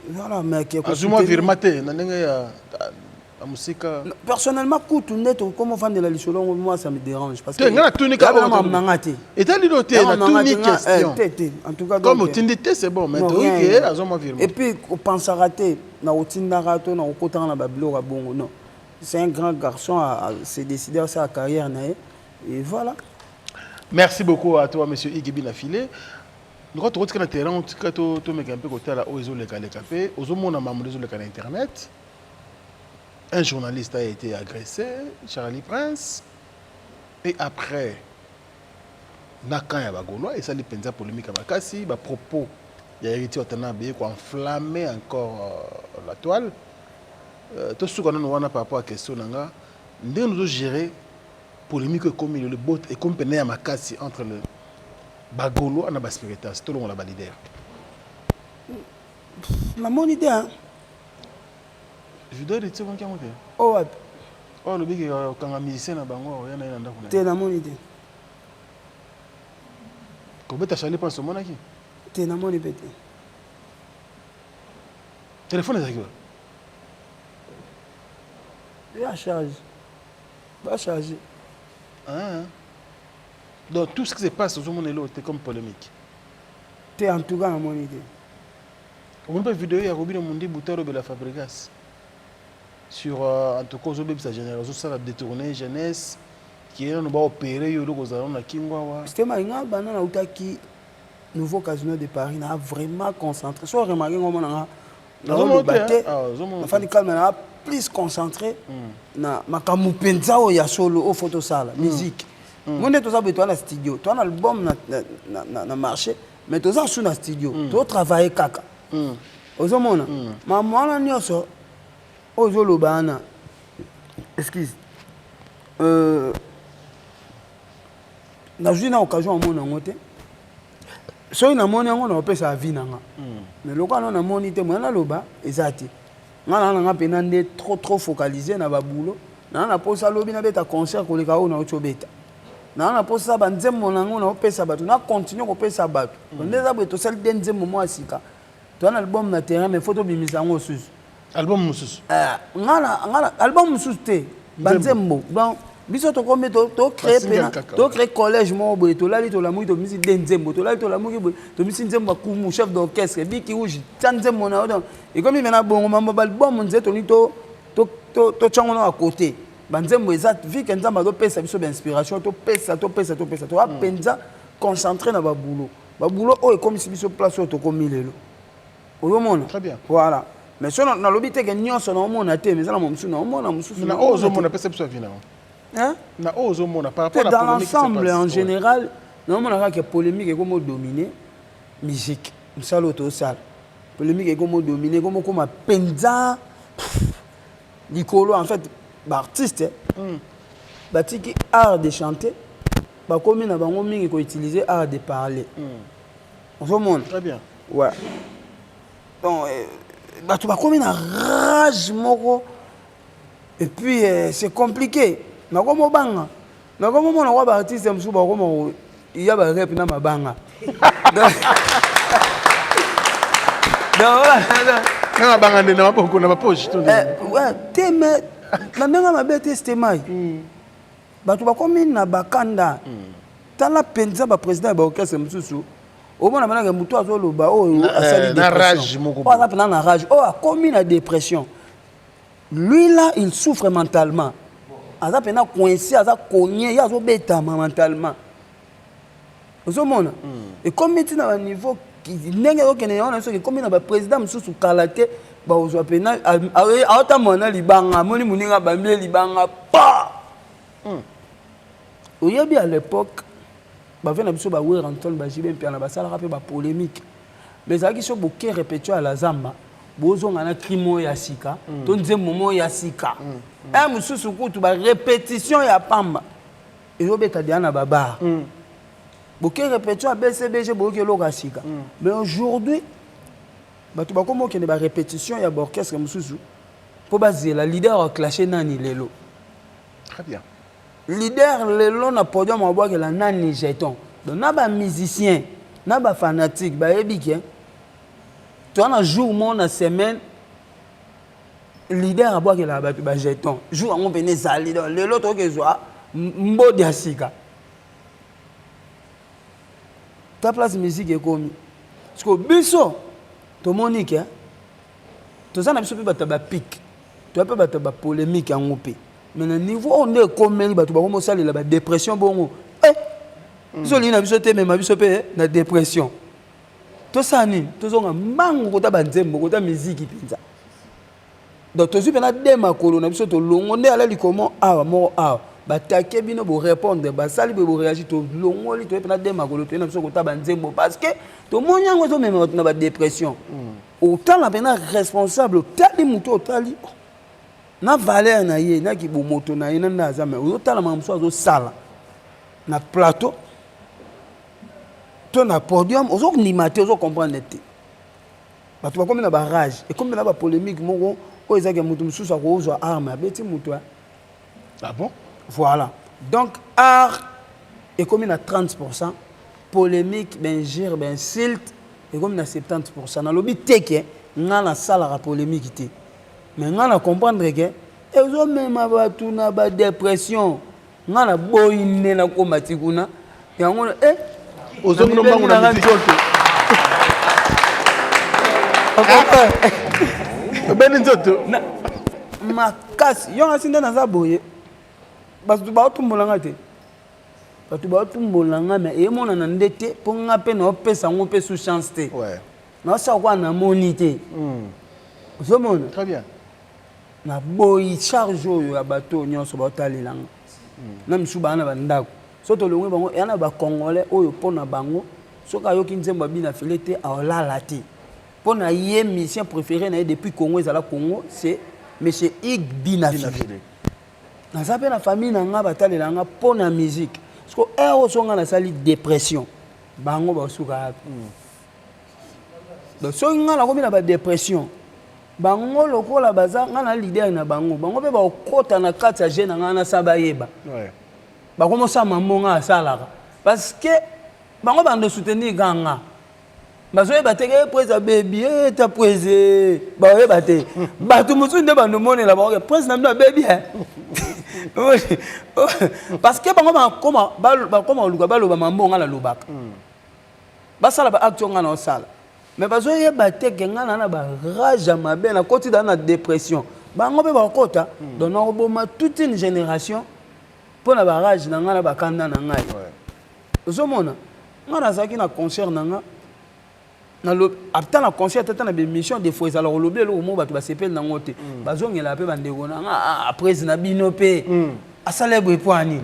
voilà, mais qui est
Azuma virmaté,
personnellement, comment faire de la lissolon, moi ça me dérange. Parce que en tout cas,
comme c'est bon, mais
et puis, on pense à rater, c'est un grand garçon à se décider à sa carrière. Et voilà.
Merci beaucoup à toi, monsieur Igebi Nafile. Nous avons trouvé terrain, un peu côté là, Internet. Un journaliste a été agressé, Charlie Prince. Et après, Nakan Yabagolo, et ça les pensa polémique à Bakassi, à propos, il y a héritier Watanabe qui a enflammé encore la toile. Tout ce qu'on a par rapport à la question, nous avons géré polémique comme le bot et comme peine à Makassi entre le Bagolo et la Spiritas. C'est tout le monde a validé.
Mon idée,
Vidéo de tir qui a monté.
Oh ouais.
Oh le big quand un musicien na bango ya na yanda kuna.
T'es na moni te.
Comment t'as chalé pas ce monde aquí?
T'es na moni pété.
Téléphone est quoi?
Il a charge. Va charger.
Ah. Donc tout ce qui se passe au monde là c'est comme polémique.
T'es en tout cas na moni te.
On peut vidéo ya Robin Mundi Boutero de la Fabregas. Sur en tout cas aujourd'hui sa génération ça va détourner jeunesse qui est nous va opérer yo loko za na kingwa.
C'était mainga bana na utaki nouveau casino de Paris n'a vraiment concentré. Soit remarqué comment on a le batté. La fin du calme n'a plus concentré na makamu penza o ya solo au photo sala musique. Moi tout ça beto na studio. Toi na album na marché mais tout ça sous na studio. Toi travailler kaka. Ozomona. Ma mwana nyoso ozolo bana. Excuse. Na joue na occasion mona ngote. So na moni ngo na pesa vie nanga. Mais lokalo na moni te mwana loba ezati. Ngana nga pena nde trop focalisé na ba boulot. Na posa lobi na beta concert ko leka o na ochobeta. Na posa ba nzembo na ngo na pesa batu na continue ko pesa batu. Ndeza beto sel nzembo mo asika. Tu as un album na terrain mais photo bimisa ngo susu.
Album mususu.
Ngana album mususu te. Banzembo. Donc biso to kombe to créer pena to créer collège mo boye to lali to la mui to misi denzembo to lali to la mui boye to misi nzembo kumu chef d'orchestre biki rouge tanzembo na odon et comme mena bongo mambo album nzeto ni to chango na à côté banzembo exact vu que nzamba do pesa biso d'inspiration to pesa to apenza concentré na ba boulot o comme si biso place to komi lelo oyomona
très bien
voilà mais so na lobi te que nyonso na omona te mais ça na musu na omona musu
na ozo mona perception vina
hein
na ozo mona par rapport à la
dans l'ensemble en général non mona que polémique est comme dominer musique msalo to sala polémique est comme dominer comme penza Nicolo en fait artiste batiki art de chanter ba comme na bango mingi ko utiliser art de parler on se montre
très bien
ouais donc tu vas comme une rage moko et puis c'est compliqué na comme banga na comme on a artiste msuba comme il y a ba rap na mabanga
na banga ndena mapoko na mapoche
ouais teme na ndanga mabete stemai batu ba comme na bakanda tala penza ba président ba orchestre msusu au moins na mutu azoloba o asali
na rage moko
o azapena na rage o a commis la dépression lui là il souffre mentalement azapena coincé aza cogné ya zo beta mentalement ozomona et comme tu na niveau ndenge okene ona so comme na ba président msusu kalate ba ozwa pena auta mona libanga moni muninga ba mie libanga pa oyebi à l'époque bavait na biso ba we Antoine Bajibe mpe na basala rapé ba polémique mais ça qui so boké répétition à la zamba bozonga na crimo ya sika to nzembo mo ya sika mususu kutu ba répétition ya pamba ezobeta diana baba boké répétition à BCBG boké loka sika mais aujourd'hui batu ba komo kene ba répétition ya orchestre mususu po bazela leader clashé nani lelo
très bien
leader lelo na podium wa boke la nani jeton donc na ba musicien na ba fanatique ba ebike tu as un jour mon na semaine leader a boke la ba jeton jour on venait zali donc lelo to ke zwa mbodi asika ta place musique ekomi parce que biso to monique to ça na biso pe ba pic to pe ba polémique en opé mais le niveau on est comme les bateaux comme ça la dépression bon zoli na biso te même biso pe na dépression to ça ni to zonga mango kota banzembo kota musique pinza donc to zipena de makolo na biso to longo nde ala likomo awa mo awa batake bino bo répondre ba sali bo réagir to longo li to pena de makolo to na biso kota banzembo parce que to monyango zo même na ba dépression autant la pena responsable tali muto tali na valeur na ye na ki bo moto na ye na ndaza mais otala mamso azo sala na plateau to na podium ozo nimate ozo comprendre te bato ba comme na barrage et comme na ba polémique moko oyo ezaki moto mosusu akozwa arme abeti moto.
Ah bon?
Voilà. Donc art ekomi na 30%, polémique, benjire, insulte ekomi na 70%. Nalobi teke nga na salaka polémique te. Mais nga na comprendre que ezo mema batu na ba dépression. Nga na boyine na koma tikuna. Yango
ozo mbango na musique. Ben nzoto.
Makasi yo asinda na za boye. Batu ba otumbolanga te. Batu ba otumbolanga mais emona na ndete po nga pe na opesa ngo pe sous chance te.
Ouais.
Na sa kwa na monité. Zomona.
Très bien.
Na boy charge yo ya bato nyonso ba otalelanga. Na misu bana bandako. Soto longwe bango yana ba congolais oyo pona bango soka yo kinzemba bina filete aolala te. Pona yé mission préféré na depuis Congo ezala Congo c'est monsieur Ig Binafile. Na zape na famille na nga batalelanga pona musique. Parce que ero songa na sali dépression. Bango ba suka. Donc so nga na komi na ba dépression. Bango lokola baza nga na leader na bango. Bango pe ba okota na kati ya jeune nga na sabayeba. Ouais. Ba komosa mamonga asalaka. Parce que bango bando soutenir ganga. Bazoye bateke presse baby ta presse ba oye bate. Ba tout musu nde bando monela ba presse na mna baby. Parce que bango ba koma luka ba loba mamonga la lobaka. Ba sala ba action nga na osala. Mais bazoye bateke nga na ba rage mabe na koti dans la dépression. Bango be ba kota donc na oboma toute une génération. Pour la barrage na nga na bakanda na ngai. Ozomona nga na zaki na concert na nga na lo apta na concert tata na émission des fois alors lobé lo mo bato ba sepel na ngote bazongela pe bandeko na nga après na bino pe a célébrer poani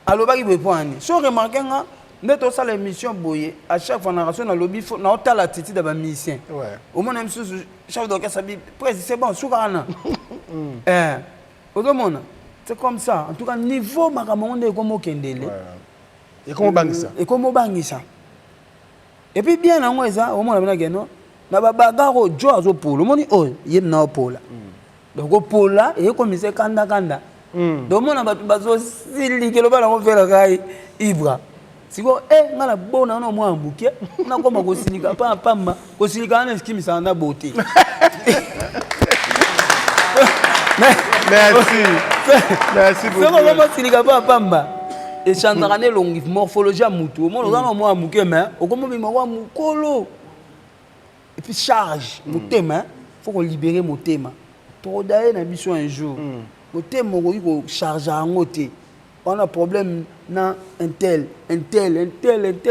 aloba ki be poani so remarquer nga ndeto sala émission boye à chaque fois na raison na lobby na otala titi da ba musicien ouais au moins même chef d'orchestre bi presque c'est bon soukana ozomona. C'est comme ça. En tout cas, niveau makamonde est comme au Kendele.
Et comment bangisa?
Et comment bangisa? Et puis bien en moi ça, au moins la bien non. Na babagaro jo azo polo. Moni oh, yem na pola. Donc au pola et comme c'est kanda. Donc mon abatu bazo sili ke lo bala on fait la kai ibra. Siko ngala bona na mo ambuke na koma ko silika pa pamba. Ko silika na skimi sa na beauté.
Merci. Merci beaucoup.
C'est comment tu dis pas pamba. Et chantarane longue morphologie à mutu. Moi on moi amuke mais au comment me wa mukolo. Et puis charge mon thème faut qu'on libérer mon thème. Trop d'ailleurs na biso un jour. Mon thème ko charge à ngote. On a problème na un tel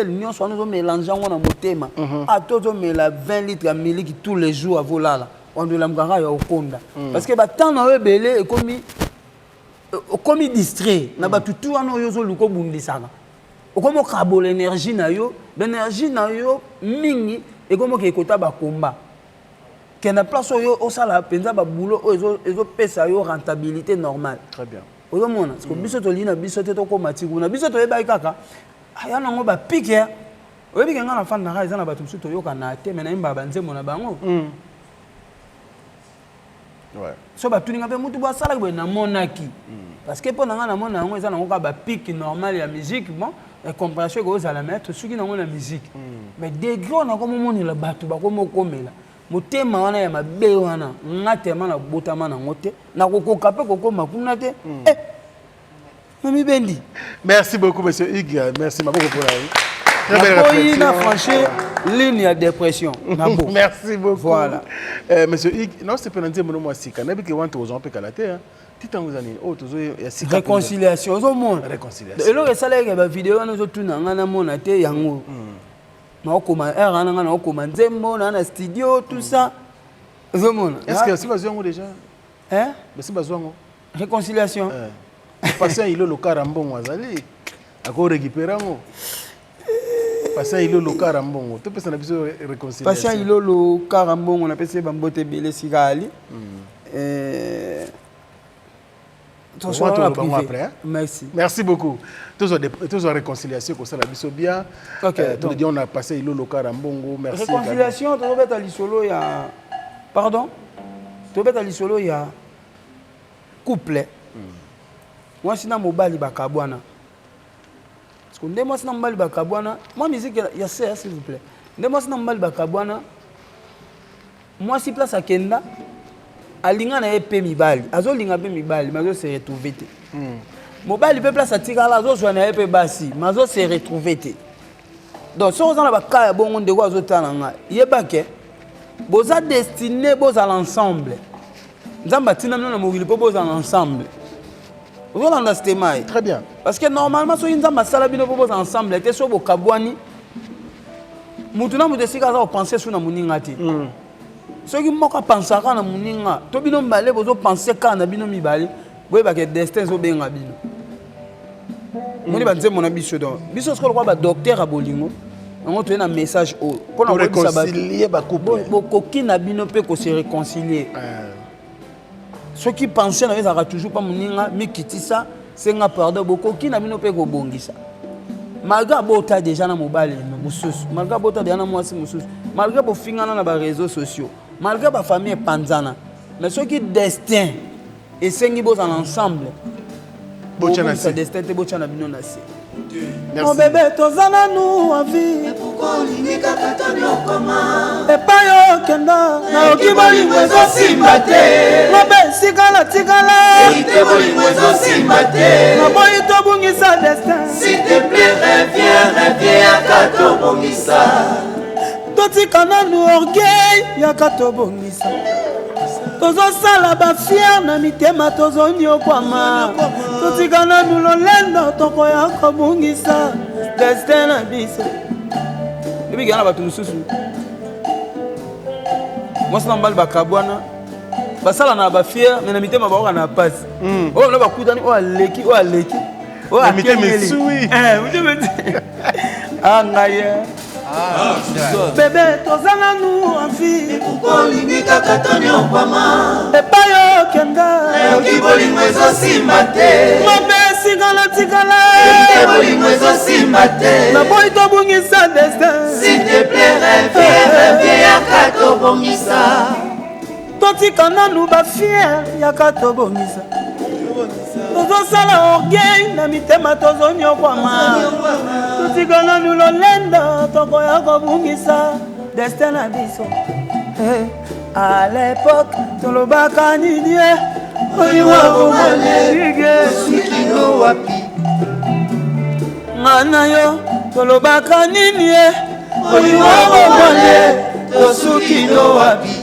nous sommes mélangeant on a mon thème. À tout mais la 20 litres à miliki tous les jours à volala. On doit l'amgara ya okonda parce que ba temps na ebele ekomi distrait na ba tutu ana yozo luko bundisaka okomo kabo l'énergie na yo l'énergie na yo mingi ekomo ke kota ba komba ke na place yo osala penza ba boulot ezo pesa yo rentabilité normale.
Très bien.
Ozo mona parce que biso to lina biso te to ko matiku na biso to yeba kaka aya nango ba pique oyebi nga na fan na raisa na ba tumsu to yoka na te mena imba ba nzemo na bango.
Ouais.
So ba tuninga pe mutu ba sala ko na monaki parce que pour na mona ngo eza na ngo ba pic normal ya musique bon et compréhension ko za la mettre suki na ngo na musique mais degré na ko moni la batu ba ko mokomela motema wana ya mabe wana ngatema na botama na ngote na ko kokape ko koma kuna te mami bendi.
Merci beaucoup monsieur Hugues, merci beaucoup pour la
très belle réflexion. Na franchir ligne à dépression.
Merci beaucoup.
Voilà.
Monsieur Hugues, non c'est penanté mon moi sika na bi ke wanto aux pe kalaté hein. Titanguzani oh tozo ya sika.
Réconciliation au monde.
Réconciliation.
Et le ça les ba vidéo na zo tuna ngana mona te yango. Na okoma era na okoma nzembo na studio tout ça. Zomona.
Est-ce que si bazongo déjà?
Hein?
Mais si bazongo.
Réconciliation.
Passer il le carambon azali. Ako récupérer ngo. Passer il le carambon. Tu peux ça na biso réconciliation.
Passer il le carambon on appelle ça bambote belé sigali.
Après.
Merci.
Merci beaucoup. Tous en réconciliation comme ça la biso bien.
OK.
On a passé il le carambon. Merci.
Réconciliation tu vas mettre à l'isolo ya pardon. tobeta lisolo ya couple mwasi na mobali bakabwana parce que nde mwasi na mobali bakabwana moi musique ya sœur s'il vous plaît nde mwasi na mobali bakabwana mwasi place akenda alinga na ye pe mibali azolinga pe mibali mais azo se retrouver te mobali pe place atikala azozwa na ye pe basi mais azo se retrouver te donc so ozana bakaya bongo ndeko azotala nga yebake boza destiné boza l'ensemble nzamba tina mino na mokili po boza l'ensemble ozolanda stemai
très bien
parce que normalement so nzamba asala bino po boza ensemble te so bokabwani mutu na mutu esika aza kopense so na moninga te soki moko apansaka na moninga to bino mbale bozopense kaka na bino mibale boyebake destin ezobenga bino moni banzembo na biso donc biso sikoyo lokwa badocteur ya bolingo yango toye na message oyo mpona
réconcilier bacouple
bokoki na bino mpe kose réconcilier soki pensé na yo ezalaka toujours mpa moninga mikitisa senga pardon bokoki na bino mpe kobongisa malgré abota déjà na mobali mosusu malgré abota déjà na mwasi mosusu malgré bofingana na baréseaux sociaux malgré bafamille epanzana mais soki destin esengi bozala ensemble bocana destin te bocana bino na se mon bébé tozana nous en vie epai okenda nayoki bolingo ezosimba te mabe sikala tikala naboyi tobungisa destin
s'il te plaît reviens yaka tobongisa
totika nanu orgueil yaka tobongisa tozosala bafier na mitema tozoniokwama totika nanu lolendo tokoya kobungisa destin na biso ebikela na bato mosusu mwasi na mbali bakabwana basala na bafier me na mitema baoka na pasi oyo na bakutani oyo aleki oyo akengeli angaye bébé tozanga nous en vie
olingi kaka toniokwama
epai okenda
nayoki bolingo ezosimba te
mabe sikala tikala
bolingo ezosimba te
naboyi tobungisa destin
s'il te plaît reviens yaka tobongisa
totika nanu bafier yaka tobongisa tozosala orgueil na mitema tozoniokwama totika nanu lolendo tokoya kobungisa destin na biso à l'époque tolobaka nini oyiwa bomalelige
sikino wapi
ngana yo tolobaka nini
oyiwa bomale tosukino wapi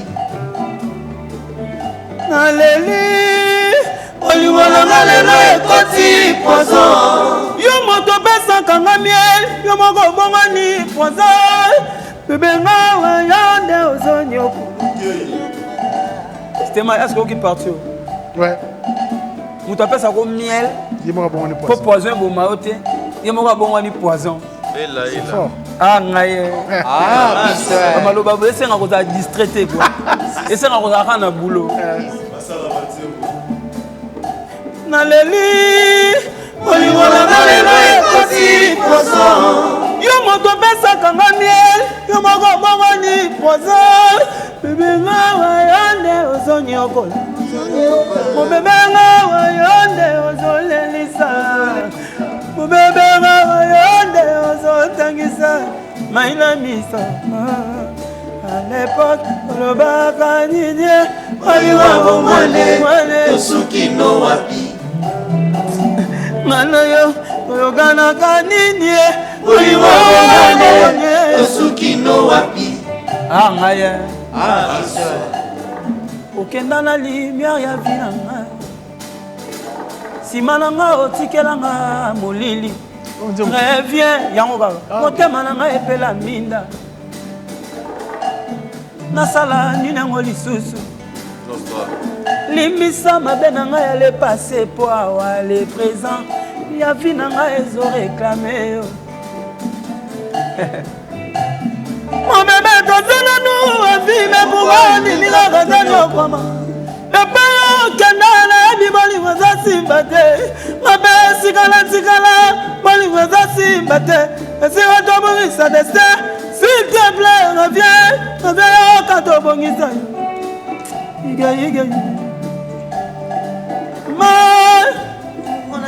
naleli oliwolanga lelo ekoti poison yo moto pesaka nga miel yo moko obongani poison bebenga wayo nde ozonioku stema est-ce que oki parti
ouais
moto apesako miel po poison eboma yo te ye moko abongani poison ngaye maloba bo esenga kozala distraité kwa esenga kozala kaka na boulot naleli oliwolanga lelo ekoti poison yo moto opesaka nga miel yo moko obongani poison bebenga wayo nde ozoniokola mobebenga wayo nde ozolelisa mobebenga wayo nde ozotangisa maina miso à l'époque olobaka nini
oyiwa bomale tosukino wapi
ngana yo oyokanaka nini
oyiwa bomale tosukino wapi
ngaye okenda na lumière ya vi na nga nsima na nga otikelanga molili revien yango kaka motema na nga epela minda nasala nini yango lisusu limbisa mabe na ngai ya le passé po awa le présent ya vi na ngai ezoreklame yo mobebe tozala nu avime pourkoi ndimilaka zanokoma epai okenda nayebi bolingo ezosimba te mabe tikala bolingo ezosimba te esika tobongisa destin s'il te plaît reviens yoka tobongisa yo Iga.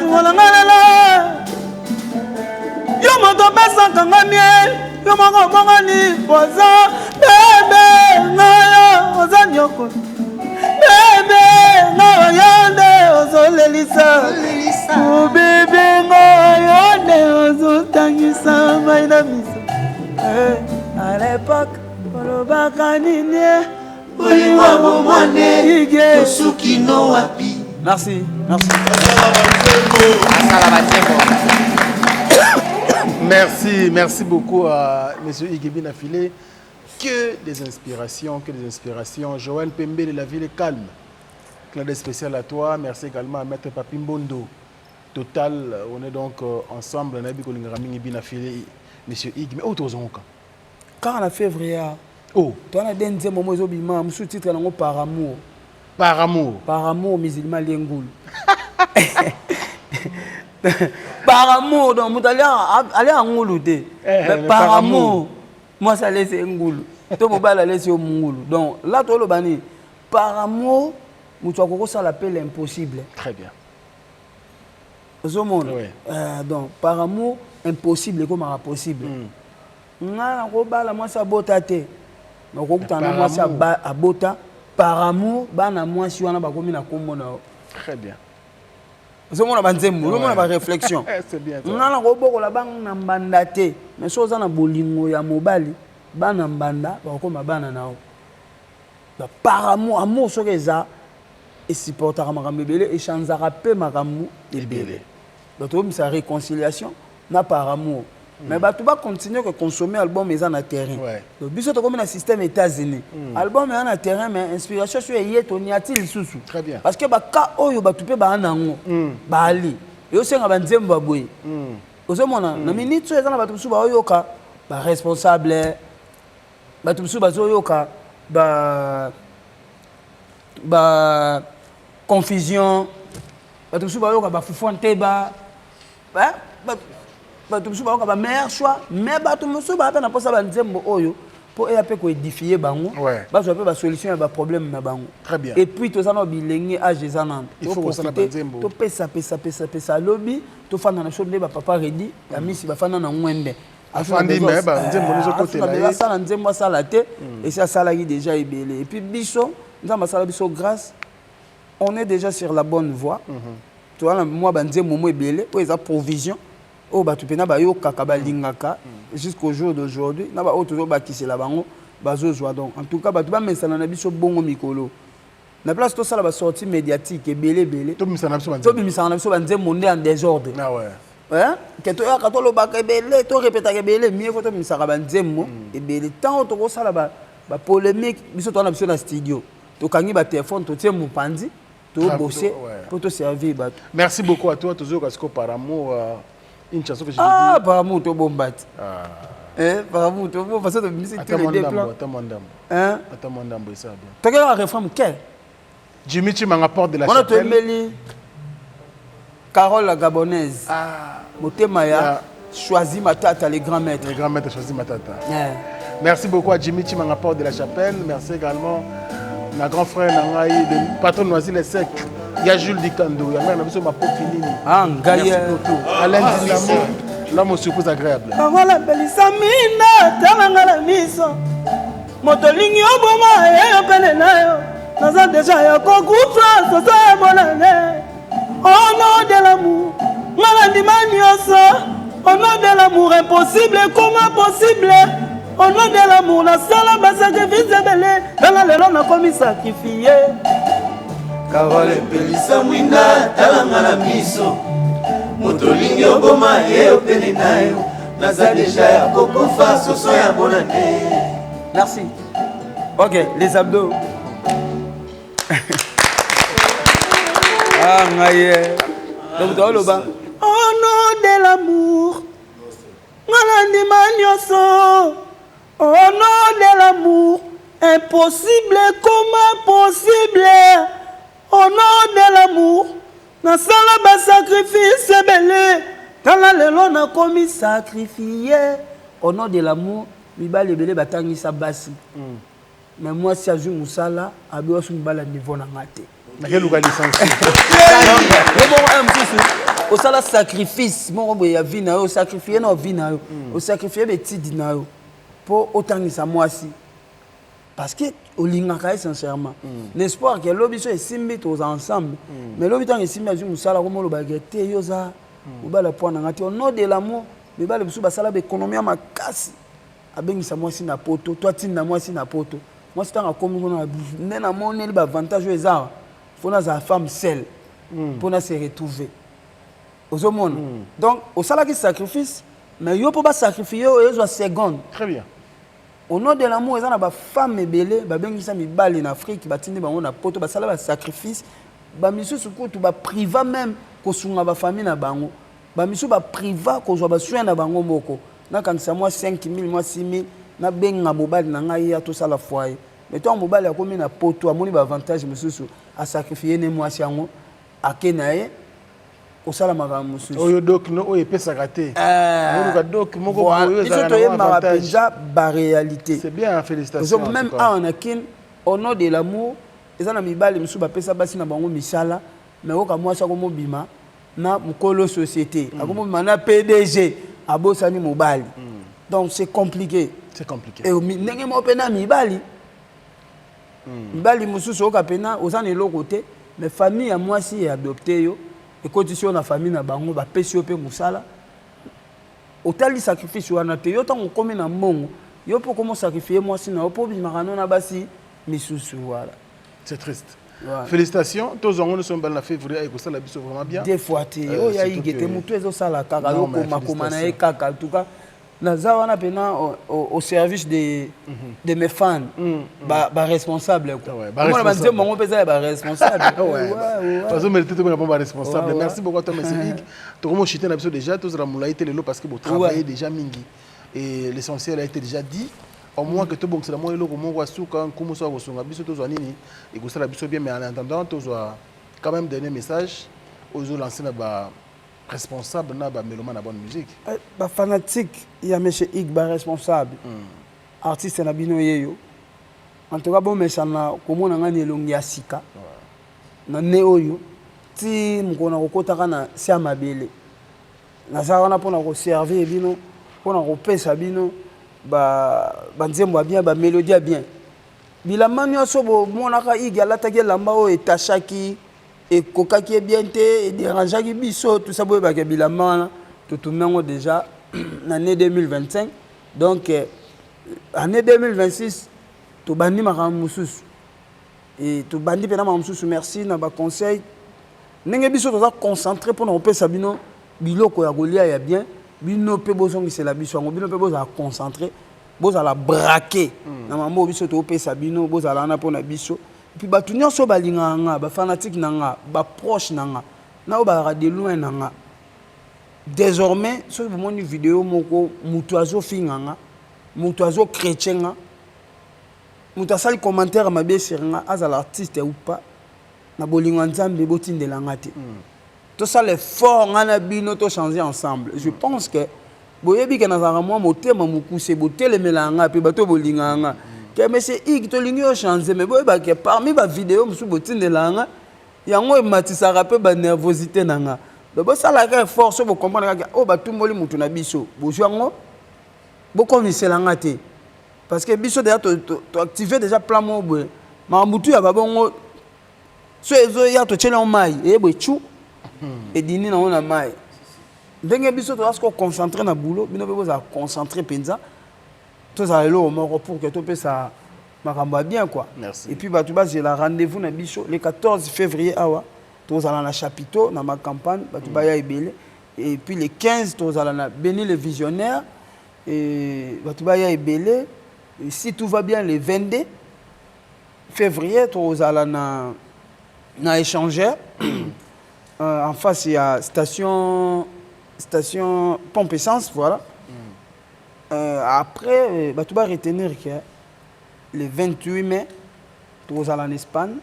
Voilà. Yo moto pesa kanga miel, yo moko bongo ni poza, bébé ngaya oza nyoko. Bébé ngaya yonde ozo lelisa. Oh bébé ngaya yonde ozo tangisa maina miso. À l'époque, olobaka nini? Oliwa momone, tosuki no wapi. Merci.
Merci beaucoup à M. Igibina Filé. Que des inspirations. Joël Pembe de la ville est calme. Clin d'œil spécial à toi. Merci également à Maître Papi Mbondo. Total, on est donc ensemble. On a vu que nous avons Igibina Filé, M. Ig. Mais où est-ce qu'on
quand on a février, toi, on a dit que je titre par amour. Par amour, musulman Liengoul. Par amour, donc, vous allez en Ngoulouté. Par amour, moi, ça laisse Ngoulou. Tout le monde laisse Ngoulou. Donc, là, tout le monde, par amour, ça l'appelle impossible.
Très bien.
Donc, par amour, impossible, comme possible. Nga na moi ça bota te na ko kutana moi ça abota par amour bana moi si wana bakomi na kombo na
très bien
zo mona banzembo zo mona ba réflexion
c'est bien
nga na ko bokola bang na mbanda te mais so za na bolingo ya mobali bana mbanda bakoma bana nao par amour so keza et supporter makambo ebele et chanzara pe makambo ebele donc to misa réconciliation na par amour. Mais tu vas continuer à consommer l'album mais en terrain. Donc, si tu as comme un système États-Unis, l'album est en terrain, mais l'inspiration sur les on y a-t-il sous.
Très bien.
Parce que tu peux pas en Bali. Et aussi, on va dire que tu peux pas en minute, tu es responsable. Tu confusion. Tu peux pas tu as meilleur choix, mais tu pour édifier la solution à problème.
Très bien.
Et puis, tu as âge des années.
Il faut que
tu pesa lobby, tu fais dans la chambre de papa ready, la mise va faire dans mwembe. Et ça salarié déjà et puis biso, dans grâce, on est déjà sur la bonne voie. Tu vois moi momo ebele, pour provision. Oh bah tu peux n'avoir yo kakabalingaka jusqu'au jour d'aujourd'hui n'a pas toujours bâti la bango bazozoa donc en tout cas bah tu vas mettre ça dans la biso bongo mikolo na place tout ça la sortie médiatique et belé
tout mis ça na
biso banze monde en désordre
ah ouais
hein que tu ya katolo baka belé to répéter belé mieux faut to mis ça banze mo et belé tant to ça la ba polémique biso to na biso na studio to kangi ba téléphone to tie mon pandi to bosser pour te servir ba.
Merci beaucoup à toi toujours parce que par amour une chanson que je
dis par amour to bombat par amour to bon parce que musique très bien hein
attends mon dame ça bien
tu as un refrain quel
Jimmy Chimanga porte de la chapelle
Carole la gabonaise motema ya choisi matata les grands maîtres
choisi matata merci beaucoup à Jimmy Chimanga porte de la chapelle merci également ma grand frère Nangaï le patron Noisy les Secs. Il y a Jules Dikando, il y a même ma pofinini.
Ah, Gaïa.
Alain Dinamo, l'homme au surprise agréable.
Voilà, Belissamina, Talangala Miso. Motolingi Obama, et Openenayo. Nous avons déjà eu un concours, ça est bon année. Au nom de l'amour, Malandi Manioso. Au nom de l'amour impossible, comment possible? Au nom de l'amour, la salle va sacrifier belé. Dans la léron, on a commis sacrifier.
Carole Pelisa Mwinda talangala miso motolingi oboma ye opene nayo naza deja ya kokufa soso ya bonane.
Merci. Ok, les abdos. Ah ngaye. Donc dans le bas. Au nom de l'amour. Malandi manioso. Au nom de l'amour. Impossible, comment possible? Au nom de l'amour, na sala ba sacrifice belé. Dans la lelo na commis sacrifier. Au nom de l'amour, mibali belé batangi sa basi. mais moi si azui musala abi osu mbala niveau na ngate
na quel lugar licencié
au sala sacrifice mon boy ya vie na yo sacrifier na vie na yo au sacrifier betidi na yo pour otangisa moi si parce que olingaka sincèrement l'espoir que l'obiso est simbi tous ensemble mais l'obitang est simbi azui musala comme lo bagete yoza obala point na ngate au nom de l'amour mais bale biso basala l'économie makasi abengisa moi si na poto toi tinda moi si na poto moi c'est un comme on a nena moneli ba avantage ezara faut na za femme seule pour na se retrouver aux hommes donc au sala qui sacrifice mais yo pour pas sacrifier yo zo seconde
très bien
au nom de l'amour ezana ba femme belé ba bengisa mibali na Afrique batindi bango na poto ba sala ba sacrifice ba misusu kutu ba priva même ko sunga ba famille na bango ba misu ba priva ko zo ba soin na bango moko na kanisa moi 5000 moi 6000 na benga mobali na ngai ya to sala foyer mais toi mobali a komi na poto amoni ba avantage mususu a sacrifier ne moi siango akenaye ko sala maka mususu
oyo doc no oyo pesa raté oyo doc moko oyo
za na avantage ba réalité
c'est bien félicitations
même en akin au nom de l'amour ezana mibali mususu ba pesa basi na bango misala mais oka moi sa ko mobima na mukolo société akomo na PDG abosani mobali donc c'est compliqué et ndenge mo pena mibali mibali mususu oka pena ozana eloko te mais famille ya moi si adopté yo et condition na famille na bango ba pesi yo pe musala otali sacrifice wana te yo tango komi na mongo yo po comment sacrifier moi si na po bimaka na basi misusu voilà
c'est triste. Ouais. Félicitations. Tous nous sommes dans février et ça la biso vraiment bien.
Des fois tu oh ya igete mutu ezo sala kaka yo koma na e kaka en tout cas naza wana pena au service de mes fans ba responsable quoi. Moi ba nzembo ngo pesa ba responsable.
Ouais. Parce que mérite tout ba responsable. Merci beaucoup à toi monsieur Ig. To comme chité na biso déjà tous la moulaïté lelo parce que vous travaillez déjà mingi et l'essentiel a été déjà dit. Au moins que tout bon c'est la moindre logo mon voici quand comme ça vous sont biso tous nini et que ça la biso bien mais en attendant tous quand même donner message aux autres lancer ba responsable na ba mélomane na bonne musique
ba fanatique ya monsieur Ig ba responsable artiste na bino yeyo en tout cas bon mesana komona ngani elongi ya sika na ne oyo ti mukona kokotaka na sia mabele na za wana pona ko servir bino pona ko pesa bino ba nzembo bien ba mélodie bien bilamba nyonso bo monaka Ig alataki lamba o etachaki et kokaki bien te dérangeaki biso tout ça boye ba ke bilamba to tumengo déjà l'année 2025 donc année 2026 to bandi makambo mususu et to bandi pena makambo mususu merci na ba conseil ndenge biso to za concentré pour na opesa bino biloko ya kolia ya bien bino pe bozongisela biso yango bino pe bozala concentré bozala braqué na mambo biso to pesa bino bozala na pona biso puis batu nyonso balinga nga ba fanatique nanga ba proche nanga na o ba de loin nanga désormais so vous moni vidéo moko mutu azo finganga mutu azo chrétien nga mutu asali commentaire mabe siringa azala artiste ou pas na bolinga nzambe botindela ngate tout ça l'effort ngana bino to changer ensemble je pense que boyebi ke nazara moi motema mukuse botelemela nga pe bato bolinga nga ke monsieur Ig to lingi o changer mais boyeba ke parmi ba vidéo musu botindela nga yango ematisaka pe ba nervosité nanga donc ça la effort so bo comprendre que o batumboli mutu na biso bozwa ngo bokomisela nga te parce que biso déjà to activer déjà plan mo boye ma mutu ya babongo so ezo ya to tshela mai e bo chu et dîner na on a mai ndenge biso to asko concentrer na boulot bino pe boza concentrer penza to za lo moko pour que to pe ça makamba bien quoi.
Merci.
Et puis ba tu bas j'ai la rendez-vous na biso le 14 février awa to za na chapiteau na ma campagne ba tu ba ya ebele et puis le 15 to za na Béni le visionnaire et ba tu ba ya ebele si tout va bien le 22 février to za na échangeur en face, il y a station pompe essence, voilà. Après, tu vas retenir que le 28 mai, tu vas en Espagne.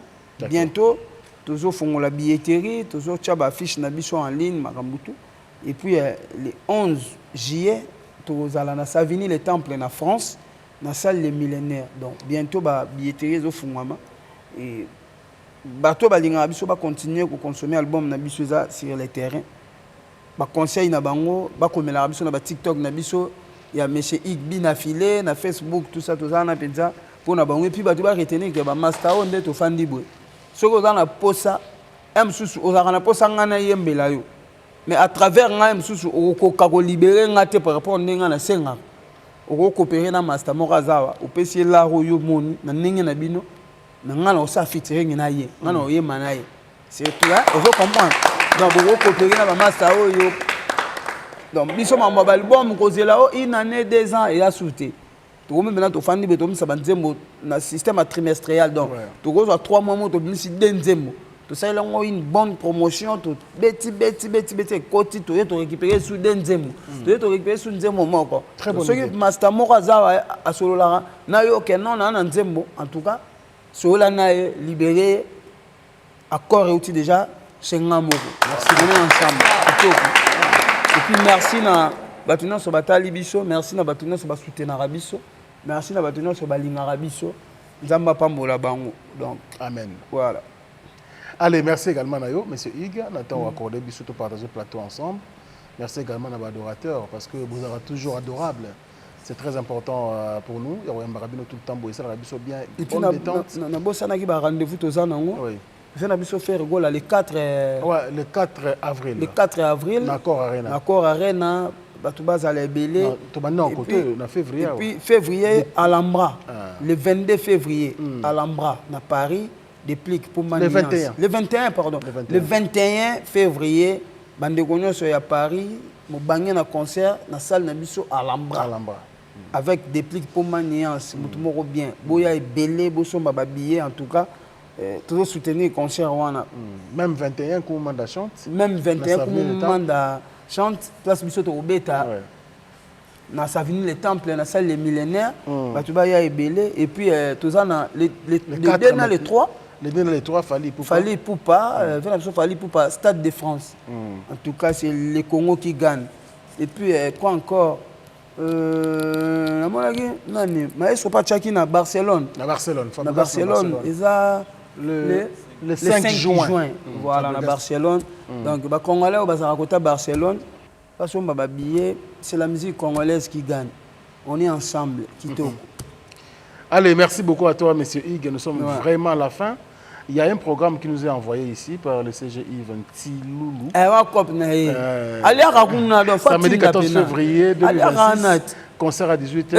Bientôt, tu vas la billetterie, tu vas faire affiche en ligne, et puis le 11 juillet, tu vas à Savigny, le temple en France. la salle Les Millénaires. Donc, bientôt, la billetterie au Fungama. Et bateau balinga biso va continuer à consommer l'album na biso sur les terrains. Ba conseil na bango, ba komela biso na ba TikTok na biso, il y a monsieur Igbi na filé na Facebook tout ça na penza pour na bango et puis bato ba retenir que ba master on de to fandi boy. Soko za na posa msusu ozaka na posa ngana yembela yo. Mais à travers nga msusu okoka ko libérer ngate par rapport ndenga na senga. Oko coopérer na master mokazawa, opesi la royo moni na ndenge na bino. Mais on a aussi fait na ye on a eu manaye c'est tout là on veut comprendre donc beaucoup coopérer na master yo donc biso mamba album cause là une année 2 ans et a sauté tout même maintenant to fandi beto ça banzembo na système trimestriel donc to go 3 mois to bimisi denzembo to ça là une bonne promotion to beti côté to récupérer sous denzembo to récupérer sous nzembo moko très bon ce master moko zawa a solo là na yo que non na nzembo en tout cas sur la naïe libéré, accord et outils déjà, c'est un mot. Merci, on est ensemble. Et puis merci na Batunan sur Batali Bisso, merci na Batunan sur Basouten Arabiso, merci na Batunan sur Baling Arabiso, Zamba Pambola Bango. Donc,
amen.
Voilà.
Allez, merci également Nayo, monsieur Hugues, Nathan accordé Bisso pour partager le plateau ensemble. Merci également à l'adorateur parce que vous êtes toujours adorable. C'est très important pour nous. Il y a un barabino tout le temps, et ça, la biso bien.
Et puis, on a bossé un rendez-vous tous les ans. Oui. On a fait le 4
le 4 avril.
Le 4 avril.
D'accord, Arena.
D'accord, Arena. Batouba à l'Ebélé.
Et
puis, février, à Alhambra. Le 22 février, à Alhambra, à Paris. Déplique pour
le 21.
Le 21, pardon. Le 21 février, Bandegonion sur Paris. Nous avons un concert dans la salle Nabiso à Alhambra. Avec des pliques pour maniance, nous bien. Boya est belé, bosso baba billet en tout cas. Toujours soutenir le concert.
Même 21 comme mandat chante.
Même 21 comme mandat chante. Place Bisso to Beta. Dans sa venue les temples, dans la salle Les Millénaires. Batubaya est belé. Et puis tous les 2 dans les 3.
Les 2 dans les 3, Fali
Poupa. Fali Poupa, Stade de France. En tout cas, c'est les Congo qui gagnent. Et puis, quoi encore mais ils pas tchaki à Barcelone.
À Barcelone.
Ils ont le 5 juin. Voilà, à Barcelone. Donc, les Congolais, ils sont à Barcelone. Parce que c'est la musique congolaise qui gagne. On est ensemble.
Allez, merci beaucoup à toi, monsieur Hugues. Nous sommes vraiment à la fin. Il y a un programme qui nous est envoyé ici par le CGI Ventiloulou. Samedi 14 février 2026, concert à 18h.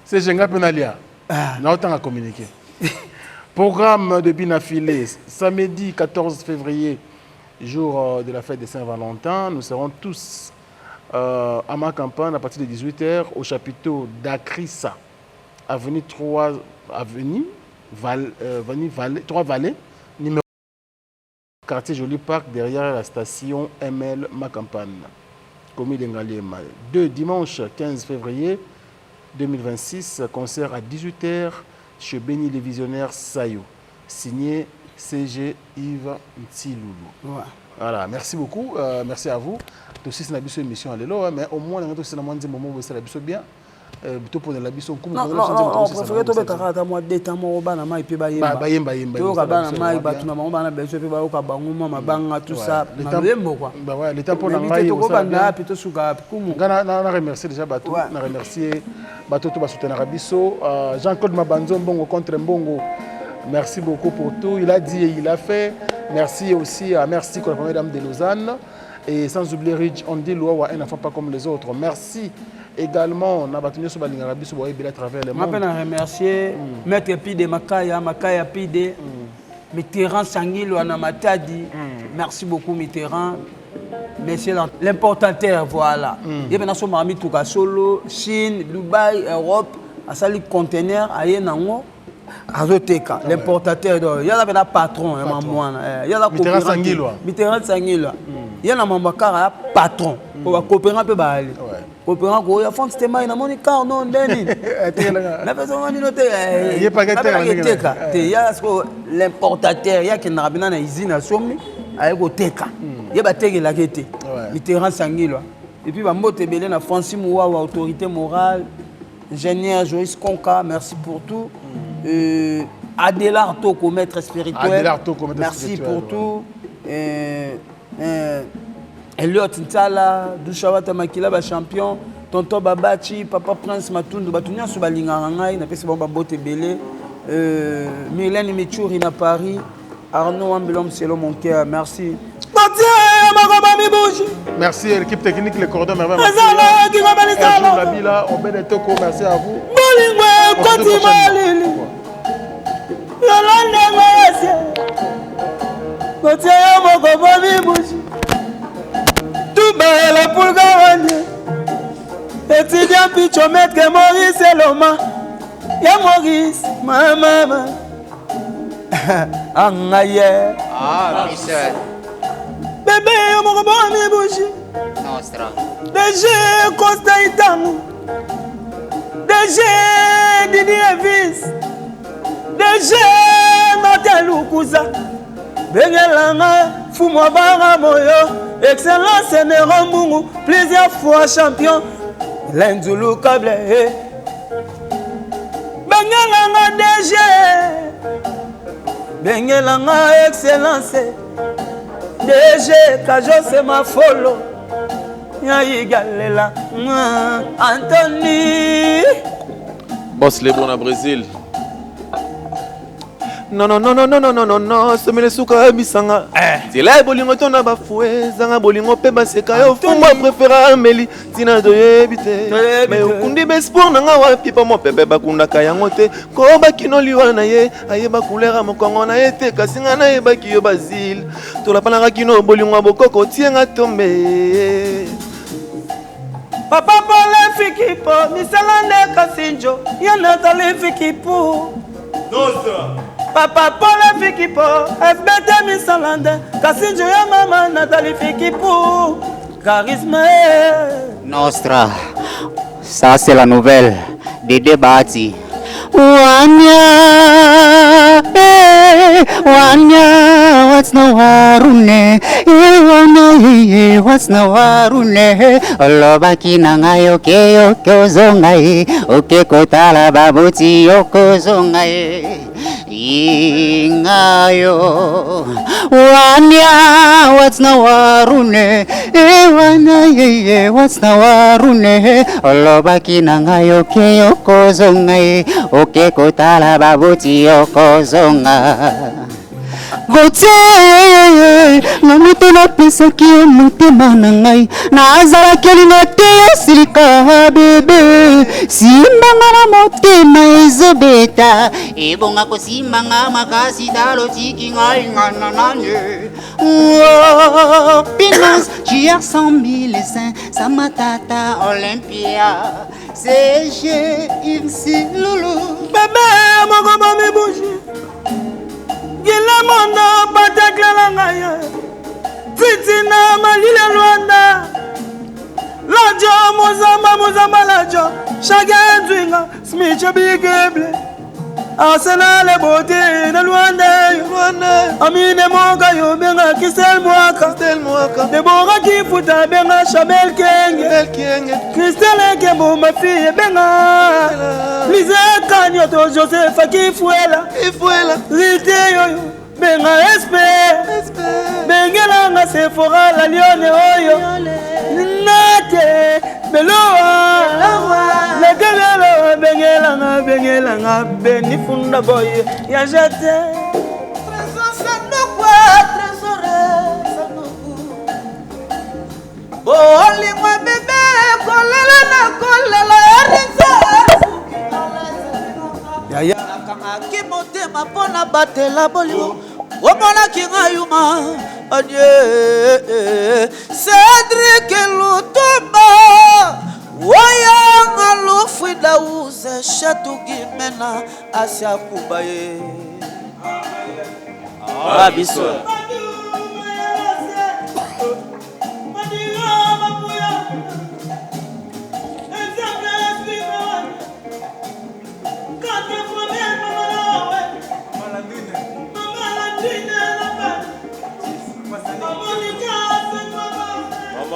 C'est Jenga Penalia. Nous avons communiqué. Programme de Binafilé, samedi 14 février. Jour de la fête de Saint-Valentin, nous serons tous à ma campagne à partir de 18h au chapiteau d'Akrissa, avenue 3 Vallées, numéro quartier Joli Parc, derrière la station ML Macampagne, commune d'Engaliema. 2 dimanche 15 février 2026, concert à 18h chez Béni les Visionnaires Sayo, signé CG Yves Ntiloulou. Voilà, merci beaucoup, merci à vous. Aussi, c'est une émission à l'élo, mais au moins, on a un moment où c'est la biso bien. Plutôt pour la biso, comme
on préfère que tu aies moi d'état mon bana mai puis bayemba. Bayemba. Bana mai batuna mon bana beso puis baoka banguma mabanga tout ça. Lembo quoi.
Bah ouais, l'état pour la mai.
Plutôt bana plutôt suka kumu.
On remercie déjà Bato, on a remercié Bato to soutenir biso, Jean-Claude Mabanzo Mbongo contre Mbongo. Merci beaucoup pour tout. Il a dit et il a fait. Merci aussi à merci pour la première dame de Lausanne. Et sans oublier Ridge, on dit loi un enfant pas comme les autres. Merci également. On a battu sur Balingarabi sur à travers le monde.
Je peux remercier Maître Pide Makaya Pide, Mitterrand Sangil Wanamatadi. Merci beaucoup Mitterrand. Merci l'importateur, voilà. Il y a maintenant Marmi Touka Solo, Chine, Dubaï, Europe, à sali conteneur, à Yenango. Azoteka, l'importateur, il y a un patron, il y a Mitterrand Sangil, il y a un patron, on va coopérer un peu. opérant ko ya France tema ina moni car non ndeni na besoin ngani note
il pas
teka te ya sko l'importateur ya ki na bina na usine asomi ayeko teka ye ba teke la kete Mitterrand Sangilwa et puis ba mbote belé na Francis Mouawa autorité morale ingénieur Joyce Konka merci pour tout Adélard Toko maître spirituel merci pour tout Elliot Ntala, Douchawata Makila, ba champion, Tonton Babachi, Papa Prince Matundu, Batunia Subalinga Rangai, na pesi bomba bote belé, Mylène Michouri na Paris, Arnaud Ambelom Cielo mon cœur, merci.
Merci à l'équipe technique, les cordons merveilleux. Merci à vous.
La pour gagner. Étudiant Pichomètre que Maurice et Loma. Y'a Maurice, maman. Angaye.
Ah, Michel.
Bébé, mon robot mi bougie.
Nostra.
DG Costa Itamu. DG Didier Vis. DG Martin Kouza. Bengelanga, Fumwa Bara Moyo. Excellence Néron Mungu, plusieurs fois champion. L'Enzoulou Kable. Bengelanga DG. Bengelanga excellence. DG Kajo c'est ma follow. Yayi Galela. Anthony.
Boss les bons à Brésil. Non, semele suka bisanga. Tila bolingo tona bafoué, zanga bolingo pe baseka yo fumba préféra Amélie, tina doyebite. Mais okundi bespoir nanga wa pipa mo pepe bakunda kayango te. Ko bakino liwa na ye, ayeba couleur mokongo na ye te kasinga na ye baki yo Basile. Tola panaka kino bolingo bokoko tienga tombe.
Papa Paul Fikipo, Misalande Kasinjo, Yanatale Fikipo.
Nostra.
Papa Paul Fikipo, FBT Misalande, Kasinjo ya mama Nathalie Fikipo. Charisme.
Nostra. Ça c'est la nouvelle des débats. Wanya, Wanya, what's no warune? Wanya, what's no warune? Olobaki nangayo keyo kozongai, oke kotala babuti yoko zongai. Ingayo, Wanya, what's no warune? Wanya, what's no warune? Olobaki nangayo keyo kozongai. Oke kotala babuti yoko zonga. Gote namuto na pesa ki mutema na ngai nazala kelinga te silika bebe simbanga na motema ezobeta ebonga kosimbanga makasi talo tiki ngai ngana nane Pinas JR 100 000 saints Samatata Olympia CG Yves Loulou
Bébé moko mami bougie Gila mondo batakla langaya Titina malile Luanda Lajo mozamba lajo Chaga ndwinga smiche bigeble Arsenal beauté na Luanda Amine moga yo benga Kistel Mwaka Deborah Kifuta benga Chabel Kenge Christelle Kembo ma fille benga Lise Kanyoto Joseph Kifuela Lite yoyo benga Espe Bengela nga Sephora la Lione oyo Nate Beloa Legelelo bengela nga Beni funda boy ya jete Trésor sanokwa trésor sanoku Boli mwa bebe kolela na kolela Yaya kanga kimotema pona batela bolingo Womona kinga yuma Adie Cédric Lutumba Wayanga lufida uze Shatu gimena Asia kubaye Abiso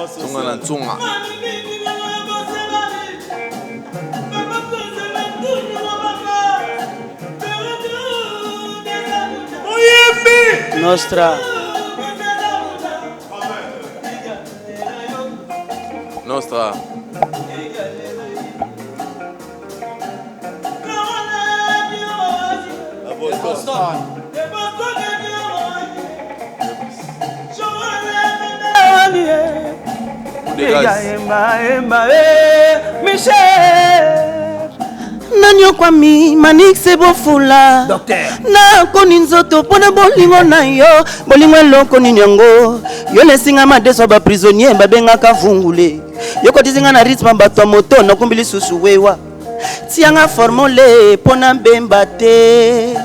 Tsunga na tsunga.
Nostra.
Nostra.
nanyokwami manix bofula nakoni nzoto mpona bolingo na yo bolingo eloko nini yango yo lesinga madeso baprisonnier babengaka vungule yo kotisinga na rythme bato ya moto nakumbi lisusu wewa tianga formule mpona mbemba te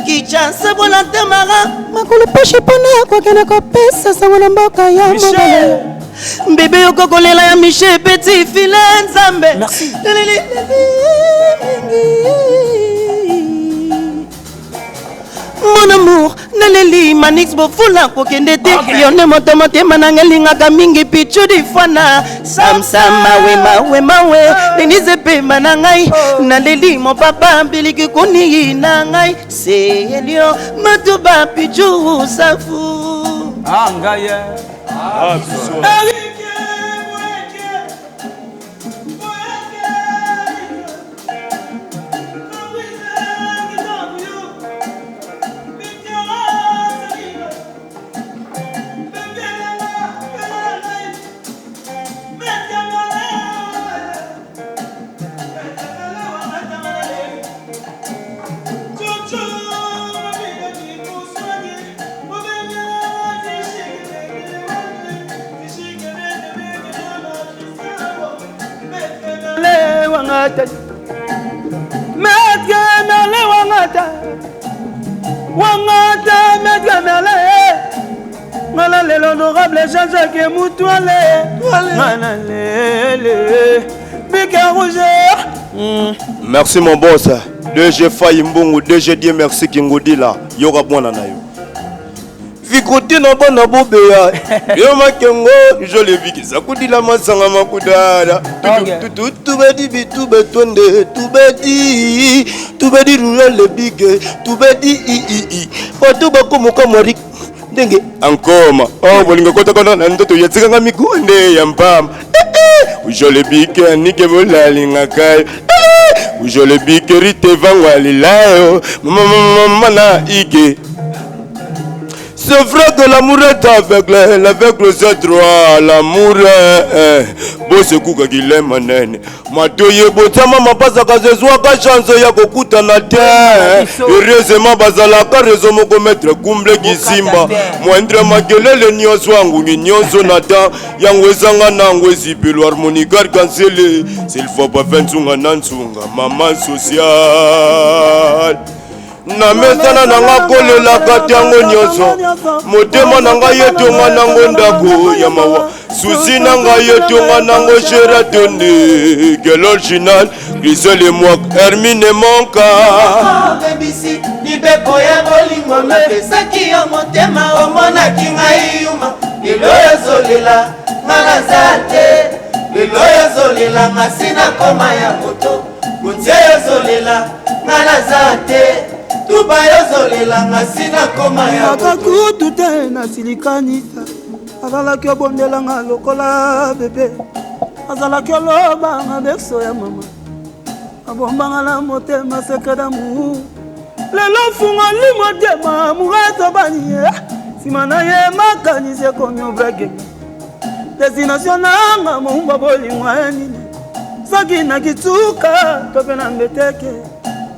kichasa bona temara makolo poshe mpona kokende kopesa sango na mboka ya mobale mbebe yokokolela ya Michel Petit Filet Nzambe. Merci. Mon amour, naleli manix bofula kokende te yone moto motema nangelingaka mingi pichu difana samsama wema nenize pema na ngai naleli mo papa mbiliki kuni na ngai seelio matuba pichu safu
ngai
Wangata Medgamele Malale l'honorable Jean-Jacques Moutouale Malale Bika Rouge.
Merci mon boss. DG Fayimbungu, DG Dieu merci Kingodila. Yoga bwana na yo. Vikoti na bana bobeya. Yo makengo, je le viki sakudila masanga makudala. Tubedi bitu betonde, tubedi rula le bige, tubedi i. Otu bakumu komori. Ndenge ankoma. Oh bolingo kota kona na ndoto yatsika ngamikunde ya mpamba. Ujole bike nike volali ngakai. Ujole bike rite vangwa lilayo. Mama na ike. C'est vrai que l'amour est aveugle, c'est droit. L'amour est beau, c'est quoi qu'il est manène. Matoye botama mapasa kazezwa ka chance ya kokuta na terre. Heureusement bazala ka raison moko mettre kumble kisimba. Moindre makelele nyonso wangu ni nyonso nata yango ezanga nango ezipelo harmonique cancellé. S'il faut pas faire nsunga na nsunga maman social. Na mesana nanga kolela katiango nyonso motema nanga yetonga nango ndako ya mawa susi nanga yetonga nango Sheratonde quel original Grisel et moi Hermine Monka
bebisi libeko ya bolingo napesaki yo motema omonaki ngai yuma lelo ezolela ngala te lelo ezolela ngasina koma ya moto motie ezolela ngala te tuba yozolela ngasina koma ya
akakutu te nasilikanisa azalaki obondelanga lokola bebe azalaki olobanga berso ya mama abombanga na motema secret d'amour lelo fungoli motema muretobani nsima na ye makanisi ekomi obrege destination nanga moumba bolingo ya nini soki nakituka to mpe na mbeteke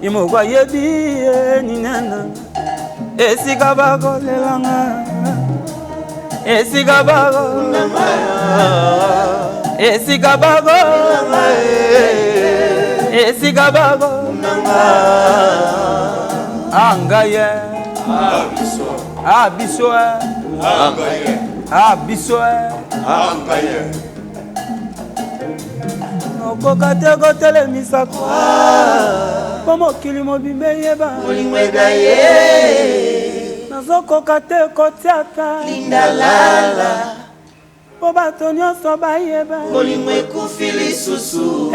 imokwa yebi ninena esika bakolelanga esika bakolelanga esika bakolelanga esika bakolelanga angaye abiso angaye abiso angaye okoka te kotelemisa kwa po mokili mobimbe yeba
bolingo edaye
nazokoka te kotiaka
lindalala
po bato nyonso bayeba
bolingo ekufi lisusu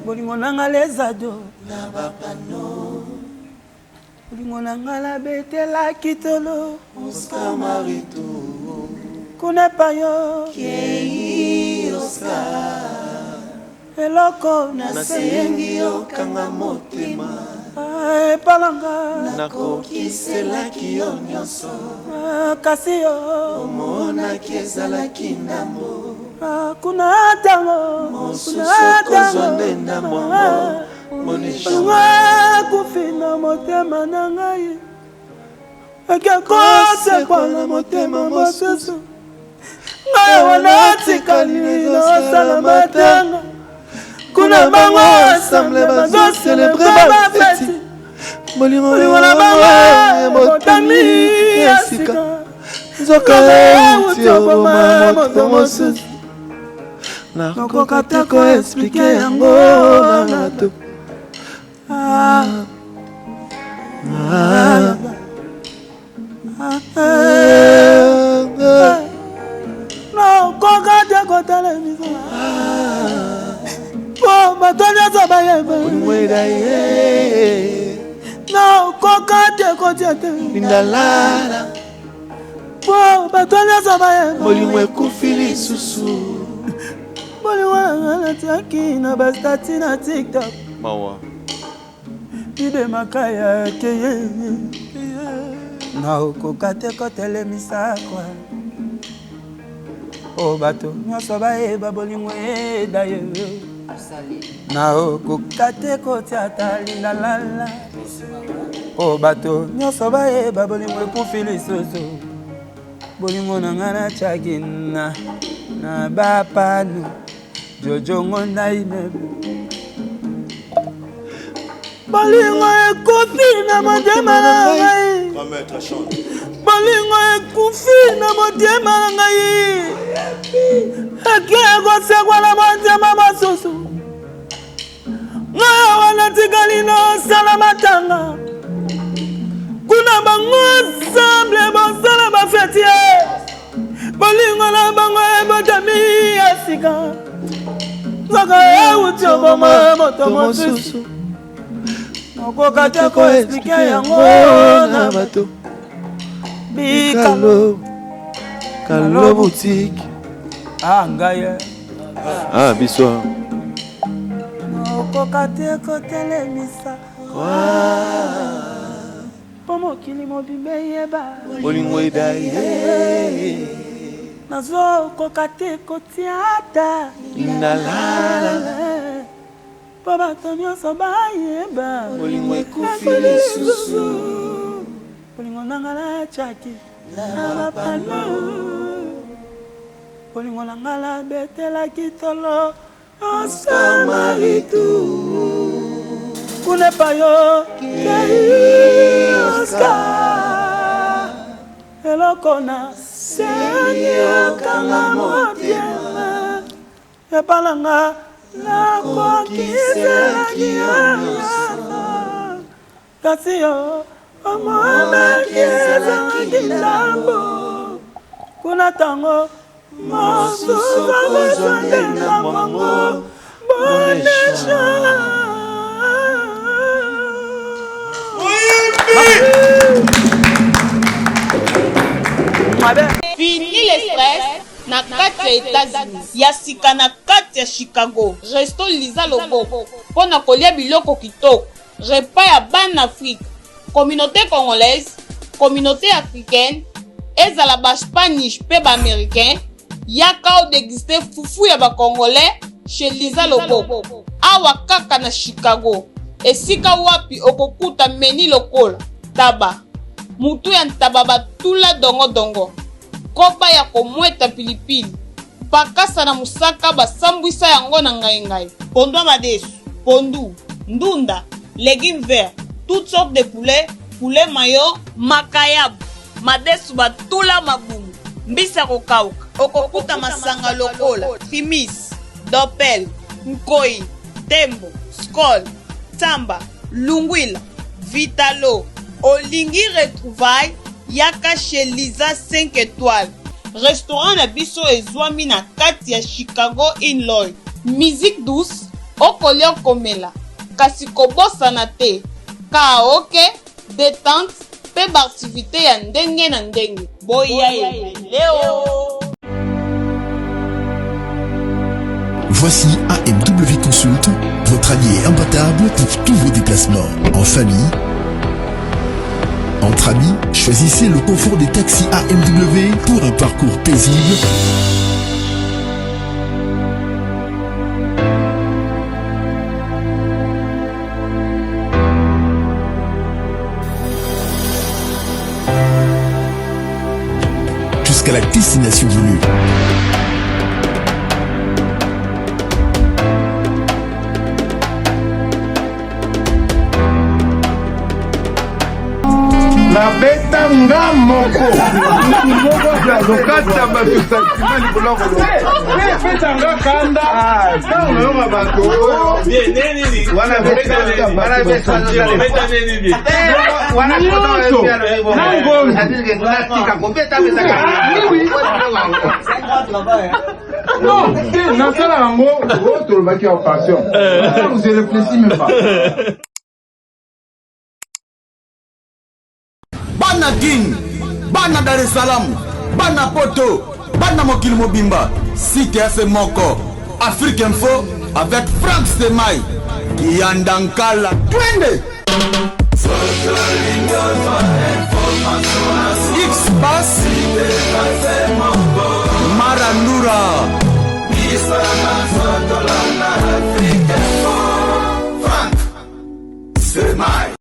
bolingo nanga lezado
na bapano
bolingo nanga labetelaki tolo
Oscar Marito
kuna payo
Kei Oscar
eloko
nasengi okanga motema
epalanga
nakokiselaki yo nyonso
kasi yo
omonaki ezalaki ndambo
kuna tango
mosusu kozwa nde ndambo yango
kufina motema na ngai ekekosekwa na motema mosusu ngai wana tikali nosala matanga kuna bango ensemble bazocelebre bafeti
bolingo na bango motami ya sika nzoka euti oboma moto mosusu nakoka te koexplike yango na bato
nakoka te kotalemisa po bato nyonso bayeba nakoka te kotia te
lindalala
po bato nyonso bayeba
bolingo ekufi lisusu
bolingo nanga natiaki na bastati na tiktok
mawa
ide makaya keye nakoka te kotelemisa kwa o bato nyonso bayeba bolingo edaye nakoka te kotiata lindalala o bato nyonso bayeba bolingo ekufi lisusu bolingo nanga natiaki na bapano jojongo na imeble bolingo ekufi na motema na ngai bolingo ekufi na motema na ngai eke ekosekwa na motema mosusu ngai wana tikali nosala matanga kuna bango ensemble bosala bafeti bolingo na bango ebotami ya sika nzoka euti oboma moto mosusu nakoka te koexplike yango na bato
bikalo kalo boutique
ngai
biso
nakoka te kotelemisa po mokili mobimbe yeba
bolingo edaye
nazokoka te kotiata
lindalala
po bato nyonso bayeba
bolingo ekufi lisusu
bolingo nanga natiaki na bapano bolingo nanga labetelaki tolo Oscar Marito kuna payo Kei Oscar eloko na sengi okanga motema epalanga nakokiselaki yo nyonso kasi yo omonaki ezalaki ndambo kuna tango mosusu kozwa nde ndambo yango bonesha
Fini les stress na kati ya États-Unis ya sika na kati ya Chicago. Resto Liza Loboko pona kolia biloko kitoko. Repas ya ban Afrique, communauté congolaise, communauté africaine, ezala ba Spanish pe ba américain. Yaka o déguster fufu ya ba congolais chez Liza Loboko. Awa kaka na Chicago. Esika wapi okokuta meni lokola taba mutu ya ntaba batula dongo dongo koba ya komweta pilipili bakasa na musaka basambwisa yango na ngai pondu madesu pondu ndunda légumes verts toutes sortes de poulet mayo makayabu madesu batula mabumu mbisa kokauka okokuta masanga lokola fimis dopel nkoi tembo skol tamba Lungwila, Vitalo, Olingi Retrouvaille, Yaka chez Lisa 5 étoiles. Restaurant na biso ezwami na kati ya Chicago Illinois. Musique douce, okolia komela, kasi kobosana te. Karaoke, détente, pe activité ya ndenge na ndenge. Boya Leo.
Voici AMW Consult, votre allié imbattable pour tous vos déplacements. En famille, entre amis, choisissez le confort des taxis AMW pour un parcours paisible. Jusqu'à la destination voulue.
La beta nga moko lokata bato sakima likolo beta nga kanda ntango nayonga bato wana non, nasala yango tolobaki en passion. Vous réfléchissez même pas.
Bana King, Bana Dar es Salaam, Bana Poto, Bana Mokili Mobimba, CTF Moko, Afrique Info avec Franck Semaï, Yandankala, Twende. X-Bass, Marandura, Franck Semaï.